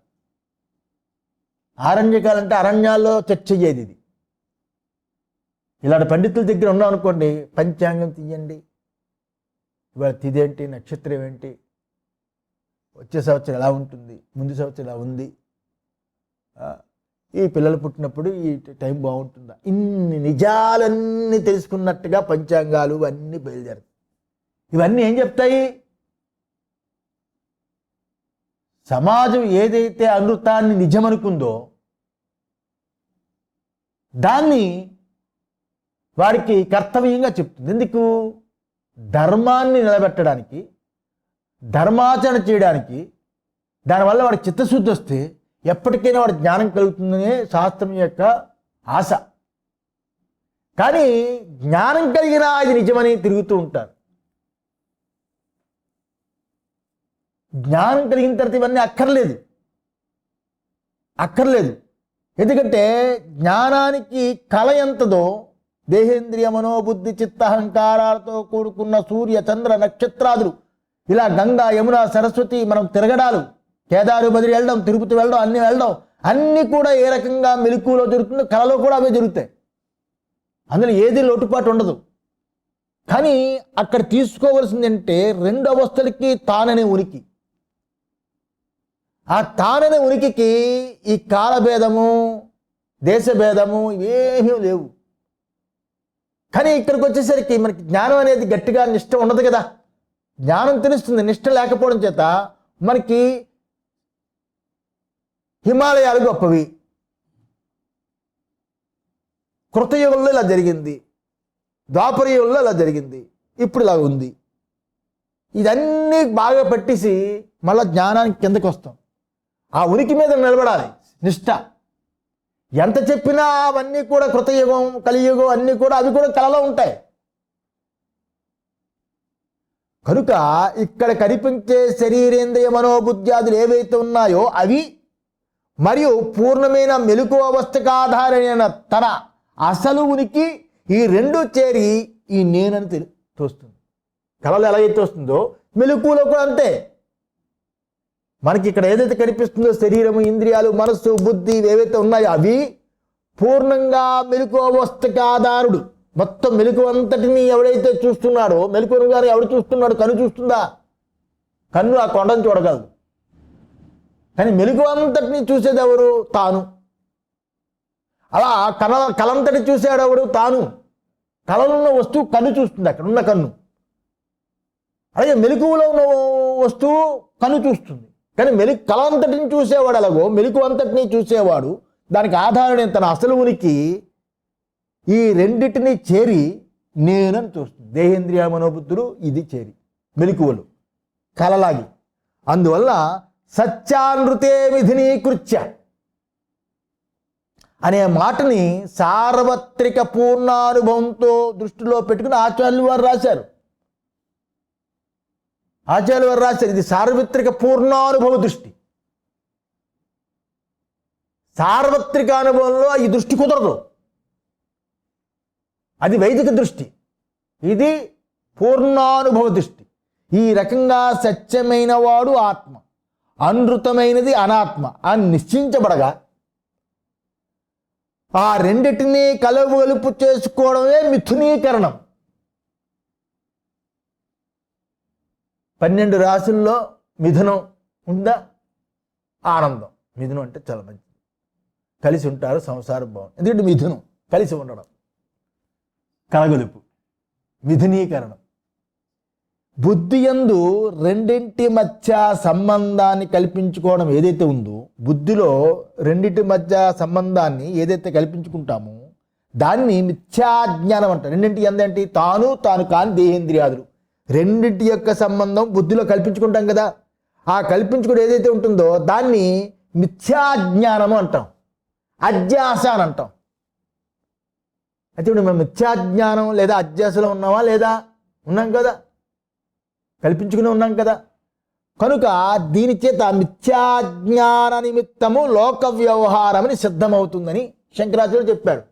ఆరణ్యకాలంటే అరణ్యాల్లో చర్చ అయ్యేది. ఇది ఇలాంటి పండితుల దగ్గర ఉన్నాం అనుకోండి, పంచాంగం తీయండి, ఇవాళ తిదేంటి, నక్షత్రం ఏంటి, వచ్చే సంవత్సరం ఎలా ఉంటుంది, ముందు సంవత్సరం ఎలా ఉంది, ఈ పిల్లలు పుట్టినప్పుడు ఈ టైం బాగుంటుందా, ఇన్ని నిజాలన్నీ తెలుసుకున్నట్టుగా పంచాంగాలు అన్నీ బయలుదేరుతాయి. ఇవన్నీ ఏం చెప్తాయి? సమాజం ఏదైతే అనృతాన్ని నిజమనుకుందో దాన్ని వారికి కర్తవ్యంగా చెప్తుంది. ఎందుకు? ధర్మాన్ని నిలబెట్టడానికి, ధర్మాచరణ చేయడానికి. దానివల్ల వాడికి చిత్తశుద్ధి వస్తే ఎప్పటికైనా వాడి జ్ఞానం కలుగుతుందనే శాస్త్రం యొక్క ఆశ. కానీ జ్ఞానం కలిగినా అది నిజమని తిరుగుతూ ఉంటారు. జ్ఞానం కలిగిన తర్వాత ఇవన్నీ అక్కర్లేదు. ఎందుకంటే జ్ఞానానికి కళ ఎంతదో, దేహేంద్రియ మనోబుద్ధి చిత్తహంకారాలతో కూడుకున్న సూర్య చంద్ర నక్షత్రాదులు, ఇలా గంగా యమున సరస్వతి, మనం తిరగడాలు, కేదారు బదిరి వెళ్ళడం, తిరుపతి వెళ్ళడం అన్నీ కూడా ఏ రకంగా మెలకువలో జరుగుతుందో కళలో కూడా అవే జరుగుతాయి. అందులో ఏది లోటుపాటు ఉండదు. కానీ అక్కడ తీసుకోవలసింది అంటే రెండు అవస్థలకి తాననే ఉనికి. ఆ తాననే ఉనికికి ఈ కాలభేదము, దేశభేదము ఏమీ లేవు. కానీ ఇక్కడికి వచ్చేసరికి మనకి జ్ఞానం అనేది గట్టిగా నిష్ట ఉండదు కదా. జ్ఞానం తెలుస్తుంది, నిష్ట లేకపోవడం చేత మనకి హిమాలయాలు గొప్పవి, కృతయుగంలో ఇలా జరిగింది, ద్వాపరయుగంలో ఇలా జరిగింది, ఇప్పుడు ఇలా ఉంది. ఇదన్నీ బాగా పట్టేసి మళ్ళీ జ్ఞానానికి కిందకి వస్తాం. ఆ ఉనికి మీద నిలబడాలి నిష్ట. ఎంత చెప్పినా అవన్నీ కూడా కృతయుగం, కలియుగం అన్నీ కూడా అవి కూడా కళలో ఉంటాయి. కనుక ఇక్కడ కనిపించే శరీరేంద్రియ మనోబుద్ధ్యాదులు ఏవైతే ఉన్నాయో అవి, మరియు పూర్ణమైన మెలకు అవస్థకు ఆధారమైన తన అసలు ఉనికి, ఈ రెండు చేరి ఈ నేనని తోస్తుంది. కళలు ఎలా అయితే వస్తుందో మెలకువలో కూడా అంతే. మనకి ఇక్కడ ఏదైతే కనిపిస్తుందో శరీరము, ఇంద్రియాలు, మనస్సు, బుద్ధి ఏవైతే ఉన్నాయో అవి పూర్ణంగా మెలకు అవస్థకు ఆధారుడు. మొత్తం మెలకు అంతటిని ఎవడైతే చూస్తున్నాడో, మెలకువను గారు ఎవడు చూస్తున్నాడు? కన్ను చూస్తుందా? కన్ను ఆ కొండను చూడగలదు. కానీ మెలకు అంతటిని చూసేది ఎవరు? తాను. అలా కలంతటి చూసాడు ఎవడు? తాను. కళలున్న వస్తువు కన్ను చూస్తుంది, అక్కడ ఉన్న కన్ను. అలాగే మెలకువలో ఉన్న వస్తువు కన్ను చూస్తుంది. కానీ కళంతటిని చూసేవాడు ఎలాగో మెలకు అంతటిని చూసేవాడు దానికి ఆధారమైన తన అసలు ఉనికి ఈ రెండింటిని చేరి నేనని చూస్తుంది. దేహేంద్రియ మనోబుద్ధులు ఇది చేరి మెలకువలు కలలాగి. అందువల్ల సత్యానృతే విధినీకృత్య అనే మాటని సార్వత్రిక పూర్ణానుభవంతో దృష్టిలో పెట్టుకుని ఆచార్యులు వారు రాశారు. ఇది సార్వత్రిక పూర్ణానుభవ దృష్టి. సార్వత్రిక అనుభవంలో ఈ దృష్టి కుదరదు. అది వైదిక దృష్టి, ఇది పూర్ణానుభవ దృష్టి. ఈ రకంగా సత్యమైన వాడు ఆత్మ, అనృతమైనది అనాత్మ అని నిశ్చయించబడగా ఆ రెండిటినీ కలగలుపు చేసుకోవడమే మిథునీకరణం. 12 రాశుల్లో మిథునం ఉందా? ఆనందం. మిథునం అంటే చాలా మంచిది, కలిసి ఉంటారు, సంసారం బాగుంది. ఎందుకంటే మిథునం కలిసి ఉండడం, కలగలుపు, మిథునీకరణం. బుద్ధి యందు రెండింటి మధ్య సంబంధాన్ని కల్పించుకోవడం ఏదైతే ఉందో, బుద్ధిలో రెండింటి మధ్య సంబంధాన్ని ఏదైతే కల్పించుకుంటామో దాన్ని మిథ్యాజ్ఞానం అంటారు. రెండింటి ఏంటంటే తాను కాని దేహేంద్రియాదులు రెండింటి యొక్క సంబంధం బుద్ధిలో కల్పించుకుంటాం కదా. ఆ కల్పించుకుని ఏదైతే ఉంటుందో దాన్ని మిథ్యాజ్ఞానము అంటాం, అధ్యాస అని అంటాం. అయితే ఇప్పుడు మేము మిథ్యాజ్ఞానం లేదా అధ్యాసలో ఉన్నామా? లేదా? ఉన్నాం కదా, కల్పించుకుని ఉన్నాం కదా. కనుక దీని చేత మిథ్యాజ్ఞాన నిమిత్తము లోక వ్యవహారం అని సిద్ధమవుతుందని శంకరాచార్యులు చెప్పారు.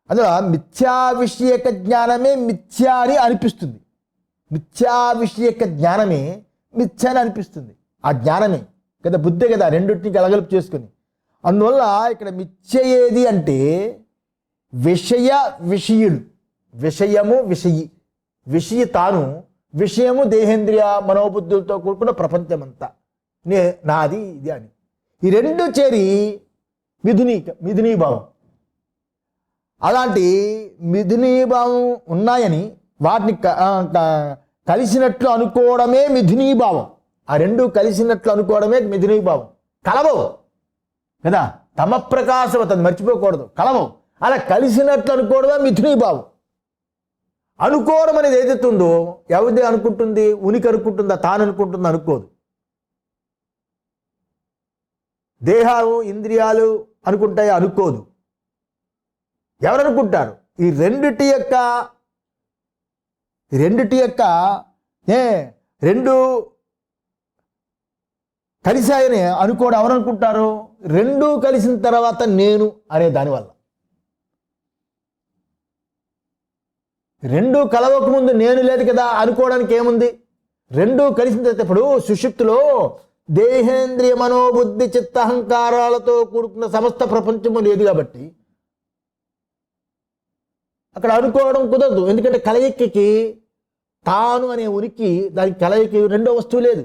అందులో మిథ్యా విషయక జ్ఞానమే మిథ్యా అని అనిపిస్తుంది. మిథ్యా విషయక జ్ఞానమే మిథ్య అని అనిపిస్తుంది. ఆ జ్ఞానమే కదా, బుద్ధే కదా, రెండింటిని కలగలుపు చేసుకుని. అందువల్ల ఇక్కడ మిథ్య ఏది అంటే విషయుడు, విషయము విషయి, విషయి తాను, విషయము దేహేంద్రియ మనోబుద్ధులతో కూడుకున్న ప్రపంచమంతా నాది ఇది అని. ఈ రెండు చేరి మిథునీభావం. అలాంటి మిథునీభావం ఉన్నాయని వాటిని కలిసినట్లు అనుకోవడమే మిథునీభావం. ఆ రెండు కలిసినట్లు అనుకోవడమే మిథునీభావం. కలవవు కదా, తమ ప్రకాశవత మర్చిపోకూడదు, కలవవు. అలా కలిసినట్లు అనుకోవడమే మిథునీభావం. అనుకోవడం అనేది ఏదైతే ఉందో ఎవరిది అనుకుంటుంది? ఉనికి అనుకుంటుందా? తాను అనుకుంటుందా? అనుకోదు. దేహాలు ఇంద్రియాలు అనుకుంటాయి, అనుకోదు. ఎవరు అనుకుంటారు? ఈ రెండిటి యొక్క రెండు కలిసాయని అనుకోవడం ఎవరు అనుకుంటారు? రెండూ కలిసిన తర్వాత నేను అనే దానివల్ల. రెండూ కలవకముందు నేను లేదు కదా, అనుకోవడానికి ఏముంది? రెండూ కలిసిన తర్వాత ఇప్పుడు సుషుప్తిలో దేహేంద్రియ మనోబుద్ధి చిత్తహంకారాలతో కూడుకున్న సమస్త ప్రపంచము లేదు కాబట్టి అక్కడ అనుకోవడం కుదరదు. ఎందుకంటే కలయికకి తాను అనే ఉనికి, దానికి కలయిక రెండో వస్తువు లేదు.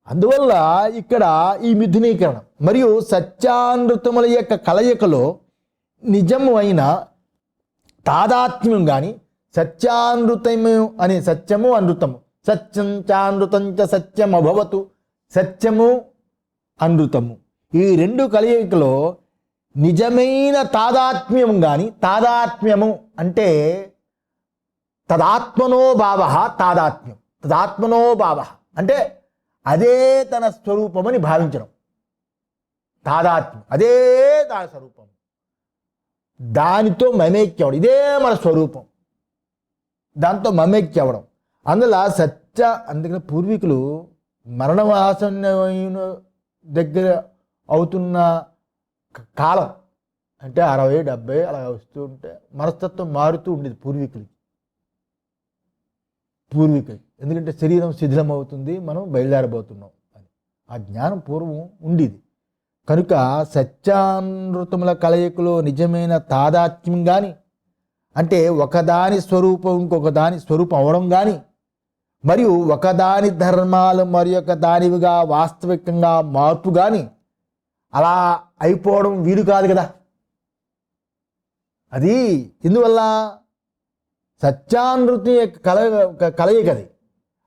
అందువల్ల ఇక్కడ ఈ మిథునీకరణం మరియు సత్యానృతముల యొక్క కలయికలో నిజము అయిన తాదాత్మ్యం కానీ, సత్యానృతము అనే సత్యము అనృతము, సత్యం చానృతం చ సత్యం అభవతు, సత్యము అనృతము ఈ రెండు కలయికలో నిజమైన తాదాత్మ్యం కానీ, తాదాత్మ్యము అంటే తదాత్మనోభావ, తాదాత్మ్యం తదాత్మనోభావ అంటే అదే తన స్వరూపమని భావించడం. తాదాత్మ్యం అదే దాని స్వరూపం, దానితో మమేక్య అవ్వడం, ఇదే మన స్వరూపం, దాంతో మమేక్య అవ్వడం. అందులో అందుకని పూర్వీకులు మరణవాసన దగ్గర అవుతున్న కాలం అంటే 60, 70 అలా వస్తూ ఉంటే మనస్తత్వం మారుతూ ఉండేది పూర్వీకులకి. ఎందుకంటే శరీరం శిథిలం అవుతుంది, మనం బయలుదేరబోతున్నాం అని ఆ జ్ఞానం పూర్వం ఉండేది. కనుక సత్యానృతముల కలయికలో నిజమైన తాదాత్మ్యం కానీ, అంటే ఒకదాని స్వరూపం ఇంకొక దాని స్వరూపం అవడం కానీ, మరియు ఒకదాని ధర్మాలు మరి ఒక దానివిగా వాస్తవికంగా మార్పు కానీ అలా అయిపోవడం వీలు కాదు కదా. అది ఎందువల్ల? సత్యానృతి కలయికది.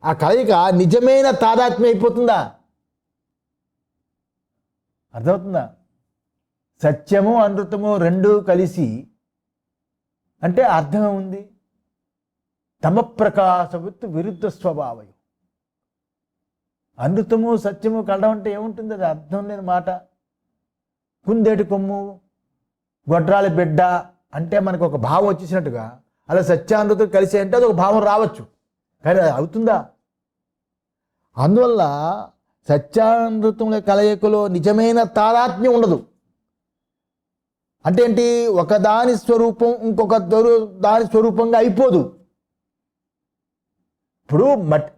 ఆ కలయిక నిజమైన తాదాత్మ్యం అయిపోతుందా? అర్థమవుతుందా? సత్యము అనృతము రెండూ కలిసి అంటే అర్థం ఉంది. తమ ప్రకాశవత్తు విరుద్ధ స్వభావయం. అనృతము సత్యము కలడం అంటే ఏముంటుంది? అది అర్థం లేని మాట. కుందేటి కొమ్ము గొడ్రాలి బిడ్డ అంటే మనకు ఒక భావం వచ్చేసినట్టుగా అలా సత్యానృతం కలిసి అంటే అది ఒక భావం రావచ్చు, కానీ అది అవుతుందా? అందువల్ల సత్యానృతముల కలయికలో నిజమైన తాదాత్మ్యం ఉండదు. అంటే ఏంటి? ఒకదాని స్వరూపం ఇంకొక దాని స్వరూపంగా అయిపోదు. ఇప్పుడు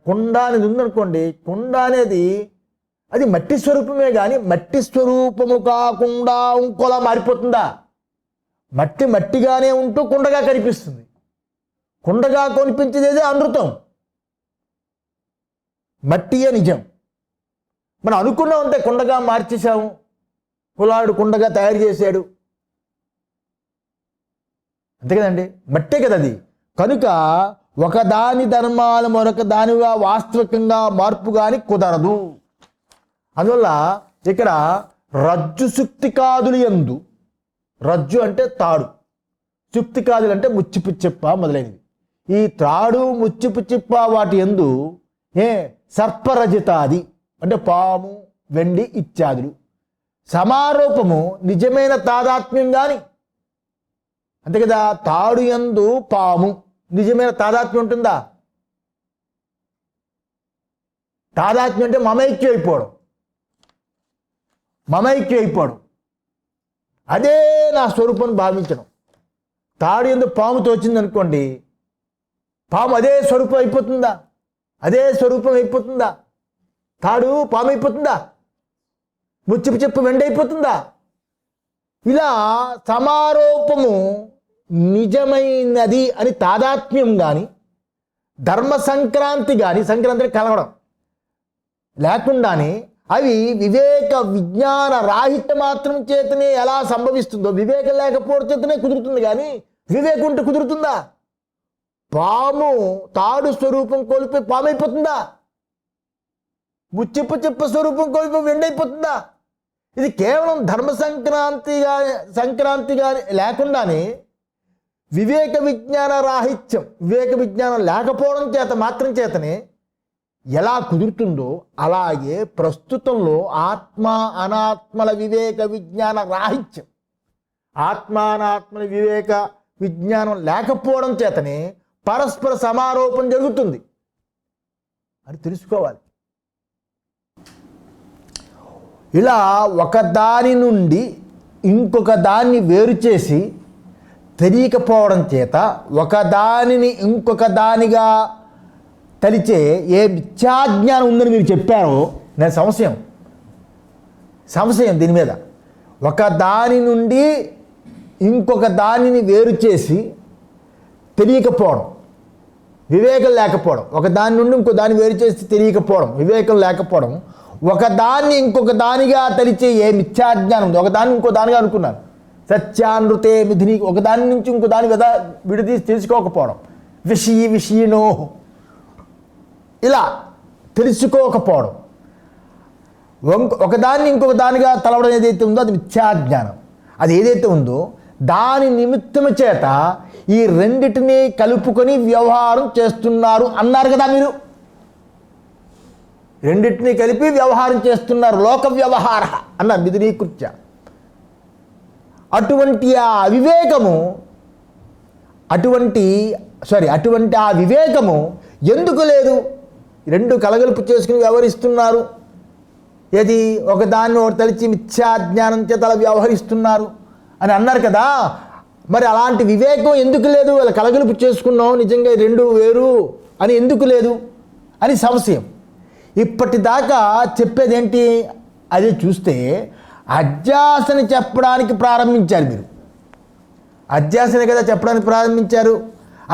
కుండ అనేది ఉందనుకోండి, కుండ అనేది అది మట్టి స్వరూపమే, కానీ మట్టి స్వరూపము కాకుండా ఇంకోలా మారిపోతుందా? మట్టి మట్టిగానే ఉంటూ కుండగా కనిపిస్తుంది. కుండగా కనిపించేది అనృతం, మట్టియే నిజం. మనం అనుకున్నాం అంటే కుండగా మార్చేశాము, కులాడు కుండగా తయారు చేశాడు, అంతే కదండి, మట్టే కదా అది. కనుక ఒకదాని ధర్మాలు మరొక దానిగా వాస్తవికంగా మార్పు కానీ కుదరదు. అందువల్ల ఇక్కడ రజ్జు సుక్తికాదులు యందు, రజ్జు అంటే తాడు, సుక్తికాదులు అంటే ముచ్చిపు చెప్ప మొదలైనవి. ఈ త్రాడు ముచ్చిపు చిప్ప వాటి యందు సర్పరజితాది అంటే పాము వెండి ఇత్యాదులు సమారోపము నిజమైన తాదాత్మ్యం కానీ, అంతే కదా. తాడు యందు పాము నిజమైన తాదాత్మ్యం ఉంటుందా? తాదాత్మ్యం అంటే మమైక్యం అయిపోవడం, అదే నా స్వరూపం భావించడం. తాడు యందు పాముతో వచ్చింది అనుకోండి, పాము అదే స్వరూపం అయిపోతుందా? తాడు పాము అయిపోతుందా? ముచ్చిపు చెప్పు వెండి అయిపోతుందా? ఇలా సమారోపము నిజమైనది అని తాదాత్మ్యం కానీ, ధర్మ సంక్రాంతి కానీ, సంక్రాంతి కలవడం లేకుండానే అవి వివేక విజ్ఞాన రాహిత్య మాత్రం చేతనే ఎలా సంభవిస్తుందో, వివేకం లేకపోవడం చేతనే కుదురుతుంది, కానీ వివేకం ఉంటే కుదురుతుందా? పాము తాడు స్వరూపం కోల్పోయి పాము అయిపోతుందా? ముచ్చిప్ప చిప్ప స్వరూపం కోల్పోయి వెండైపోతుందా? ఇది కేవలం ధర్మ సంక్రాంతిగా లేకుండానే వివేక విజ్ఞాన రాహిత్యం, వివేక విజ్ఞానం లేకపోవడం చేత మాత్రం చేతనే ఎలా కుదురుతుందో అలాగే ప్రస్తుతంలో ఆత్మ అనాత్మల వివేక విజ్ఞాన రాహిత్యం, ఆత్మానాత్మల వివేక విజ్ఞానం లేకపోవడం చేతనే పరస్పర సమారోపణ జరుగుతుంది అని తెలుసుకోవాలి. ఇలా ఒకదాని నుండి ఇంకొక దాన్ని వేరు చేసి తెలియకపోవడం చేత ఒకదానిని ఇంకొక దానిగా తలిచే ఏ మిథ్యాజ్ఞానం ఉందని మీరు చెప్పారో నేను సంశయం దీని మీద. ఒక దాని నుండి ఇంకొక దానిని వేరు చేసి తెలియకపోవడం, వివేకం లేకపోవడం, ఒక దాని నుండి ఇంకో దాన్ని వేరు చేసి తెలియకపోవడం, వివేకం లేకపోవడం, ఒక దాన్ని ఇంకొక దానిగా తలిచే ఏ మిథ్యాజ్ఞానం ఉంది. ఒకదాన్ని ఇంకో దానిగా అనుకున్నాను, సత్యానృతే మిథుని, ఒకదాని నుంచి ఇంకో దాని విడదీసి తెలుసుకోకపోవడం, విషయీనో ఇలా తెలుసుకోకపోవడం, ఒకదాన్ని ఇంకొక దానిగా తలవడం ఏదైతే ఉందో అది మిథ్యాజ్ఞానం. అది ఏదైతే ఉందో దాని నిమిత్తము చేత ఈ రెండిటిని కలుపుకొని వ్యవహారం చేస్తున్నారు అన్నారు కదా మీరు. రెండింటినీ కలిపి వ్యవహారం చేస్తున్నారు, లోక వ్యవహార అన్న మిథునీకృత్య. అటువంటి ఆ వివేకము ఎందుకు లేదు? రెండు కలగలుపు చేసుకుని వ్యవహరిస్తున్నారు. ఏది ఒకదాన్ని ఒకటి తలిచి మిథ్యాజ్ఞానం చేత అలా వ్యవహరిస్తున్నారు అని అన్నారు కదా. మరి అలాంటి వివేకం ఎందుకు లేదు? వాళ్ళ కలగలుపు చేసుకున్నాం, నిజంగా రెండు వేరు అని ఎందుకు లేదు అని సంశయం. ఇప్పటిదాకా చెప్పేది ఏంటి? అది చూస్తే అధ్యాసని చెప్పడానికి ప్రారంభించారు మీరు. అధ్యాసని కదా చెప్పడానికి ప్రారంభించారు.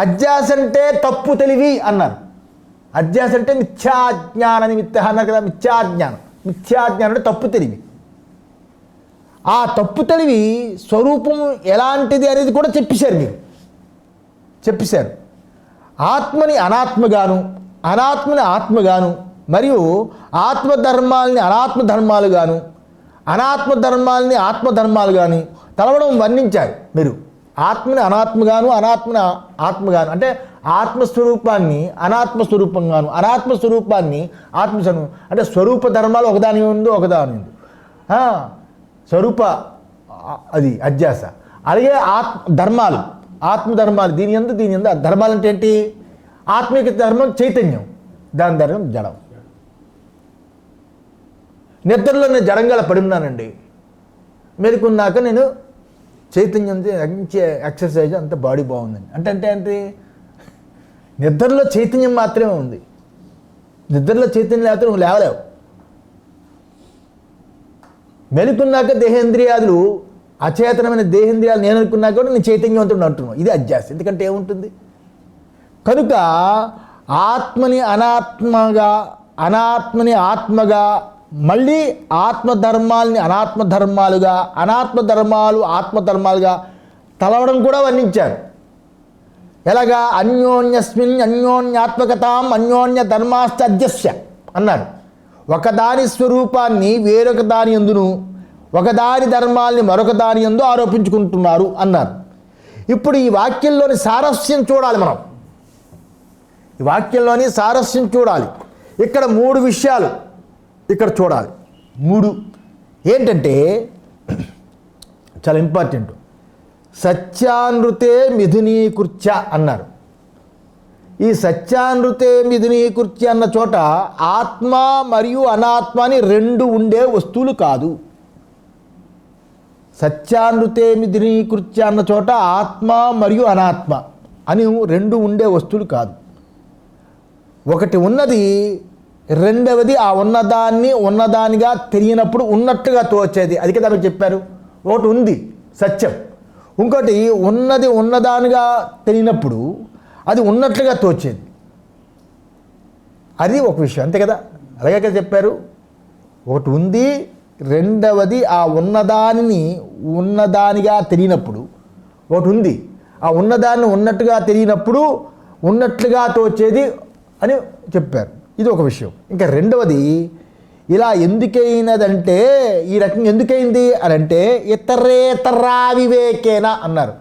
అధ్యాస అంటే తప్పు తెలివి అన్నారు. అధ్యాస అంటే మిథ్యాజ్ఞాన నిమిత్త అన్నారు కదా. మిథ్యాజ్ఞానం అంటే తప్పు తెలివి. ఆ తప్పు తెలివి స్వరూపం ఎలాంటిది అనేది కూడా చెప్పేశారు. ఆత్మని అనాత్మగాను, అనాత్మని ఆత్మగాను, మరియు ఆత్మధర్మాలని అనాత్మధర్మాలుగాను, అనాత్మధర్మాలని ఆత్మధర్మాలుగాను తలవడం వర్ణించారు మీరు. ఆత్మని అనాత్మగాను, అనాత్మని ఆత్మగాను అంటే ఆత్మస్వరూపాన్ని అనాత్మస్వరూపంగాను, ఆత్మస్వరూపాన్ని ఆత్మస్వరూపం అంటే స్వరూప ధర్మాలు ఒకదాని ఉందో ఒకదాని ఉంది స్వరూప, అది అధ్యాస. అలాగే ఆత్మధర్మాలు దీని యందు ధర్మాలు అంటే ఏంటి? ఆత్మిక ధర్మం చైతన్యం, దాని ధర్మం జడం. నిద్రలో నేను జడంగా పడి ఉన్నానండి, మేలుకున్నాక నేను చైతన్యం ఎక్సర్సైజ్ అంత బాడీ బాగుందండి అంటే ఏంటి? నిద్రలో చైతన్యం మాత్రమే ఉంది. నిద్రలో చైతన్యం లేకపోతే నువ్వు లేవలేవు. మెలుకున్నాక దేహేంద్రియాలు, అచేతనమైన దేహేంద్రియాలు నేను అనుకున్నాక కూడా నేను చైతన్యవంతుడు అంటున్నాను. ఇది అధ్యాస. ఎందుకంటే ఏముంటుంది? కనుక ఆత్మని అనాత్మగా, అనాత్మని ఆత్మగా, మళ్ళీ ఆత్మధర్మాలని అనాత్మధర్మాలుగా, అనాత్మధర్మాలు ఆత్మధర్మాలుగా తలవడం కూడా వర్ణించారు. ఎలాగా? అన్యోన్యస్మిన్ అన్యోన్యాత్మకతాం అన్యోన్య ధర్మాశ్చ అధ్యస్య అన్నారు. ఒకదాని స్వరూపాన్ని వేరొక దాని యందును, ఒకదాని ధర్మాల్ని మరొక దాని యందు ఆరోపించుకుంటున్నారు అన్నారు. ఇప్పుడు ఈ వాక్యంలోని సారస్యం చూడాలి మనం. ఈ వాక్యంలోని సారస్యం చూడాలి. ఇక్కడ 3 విషయాలు ఇక్కడ చూడాలి. 3 ఏంటంటే చాలా ఇంపార్టెంట్. సత్యానృతే మిథునీకృత్య అన్నారు. ఈ సత్యానృతే మిథునీకృత్య అన్న చోట ఆత్మ మరియు అనాత్మ అని 2 ఉండే వస్తువులు కాదు. సత్యానృతే మిథునీకృత్య అన్న చోట ఆత్మ మరియు అనాత్మ అని 2 ఉండే వస్తువులు కాదు. ఒకటి ఉన్నది, రెండవది ఆ ఉన్నదాన్ని ఉన్నదానిగా తెలియనప్పుడు ఉన్నట్టుగా తోచేది. అది కదా మీరు చెప్పారు. ఒకటి ఉంది సత్యం, ఇంకోటి ఉన్నది ఉన్నదానిగా తెలియనప్పుడు అది ఉన్నట్లుగా తోచేది. అది ఒక విషయం, అంతే కదా. అలాగే కదా చెప్పారు. ఒకటి ఉంది, రెండవది ఆ ఉన్నదానిని ఉన్నదానిగా తెలియనప్పుడు. ఒకటి ఉంది, ఆ ఉన్నదాన్ని ఉన్నట్టుగా తెలియనప్పుడు ఉన్నట్లుగా తోచేది అని చెప్పారు. ఇది ఒక విషయం. ఇంకా రెండవది, ఇలా ఎందుకైనదంటే, ఈ రకంగా ఎందుకైంది అని అంటే ఇతరేతరా వివేకేన అన్నారు.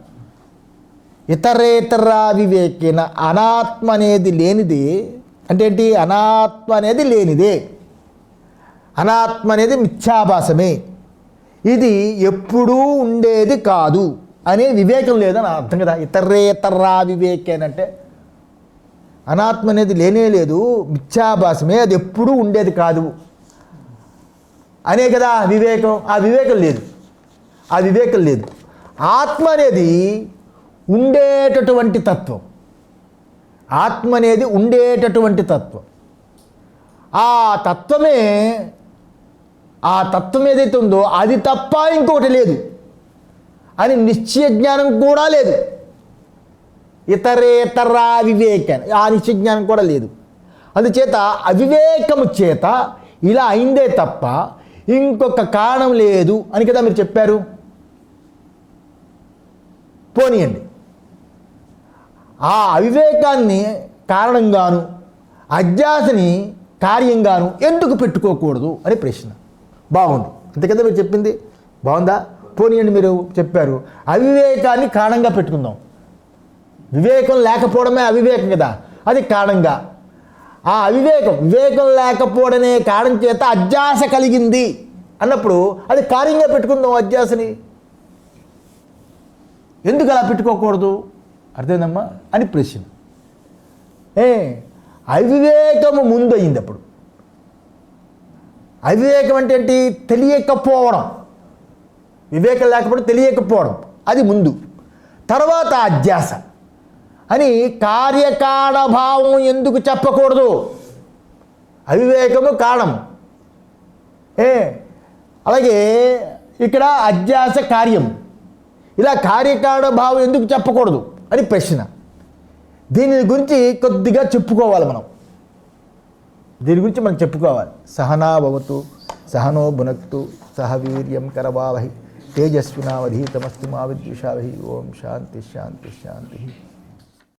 ఇతరేతరా వివేకేన, అనాత్మ అనేది లేనిది అంటే ఏంటి? అనాత్మ అనేది లేనిదే, అనాత్మ అనేది మిథ్యాభాసమే, ఇది ఎప్పుడూ ఉండేది కాదు అనే వివేకం లేదని అర్థం కదా. ఇతరేతరా వివేకేనంటే అనాత్మ అనేది లేనే లేదు, మిథ్యాభాసమే, అది ఎప్పుడూ ఉండేది కాదు అనే కదా వివేకం. ఆ వివేకం లేదు, ఆ వివేకం లేదు. ఆత్మ అనేది ఉండేటటువంటి తత్వం, ఆత్మ అనేది ఉండేటటువంటి తత్వం. ఆ తత్వమే, ఆ తత్వం ఏదైతే ఉందో అది తప్ప ఇంకొకటి లేదు అని నిశ్చయ జ్ఞానం కూడా లేదు. ఇతరేతరా వివేకం, ఆ నిశ్చయ జ్ఞానం కూడా లేదు. అందుచేత అవివేకము చేత ఇలా అయిందే తప్ప ఇంకొక కారణం లేదు అని కదా మీరు చెప్పారు. పోనీయండి, ఆ అవివేకాన్ని కారణంగాను అజ్ఞాసని కార్యంగాను ఎందుకు పెట్టుకోకూడదు అని ప్రశ్న. బాగుంది, అంతే కదా మీరు చెప్పింది, బాగుందా? పోనీయండి, మీరు చెప్పారు అవివేకాన్ని కారణంగా పెట్టుకుందాం. వివేకం లేకపోవడమే అవివేకం కదా, అది కారణంగా. ఆ వివేకం లేకపోవడమే కారణం చేత అజ్ఞాస కలిగింది అన్నప్పుడు అది కార్యంగా పెట్టుకుందాం. అజ్ఞాసని ఎందుకు అలా పెట్టుకోకూడదు? అర్థమైందమ్మా అని ప్రశ్న. అవివేకము ముందు అయింది. అప్పుడు అవివేకం అంటే ఏంటి? తెలియకపోవడం. వివేకం లేకపోవడం, తెలియకపోవడం, అది ముందు. తర్వాత అధ్యాస అని కార్యకారణభావం ఎందుకు చెప్పకూడదు? అవివేకము కారణం, అలాగే ఇక్కడ అధ్యాస కార్యం. ఇలా కార్యకారణభావం ఎందుకు చెప్పకూడదు అని ప్రశ్న. దీని గురించి కొద్దిగా చెప్పుకోవాలి మనం, దీని గురించి మనం చెప్పుకోవాలి. సహనా భవతు సహనో భునక్తు సహ వీర్యం కరవావహి తేజస్వినావధీతమస్తు మా విద్విషావహి. ఓం శాంతి శాంతి శాంతి.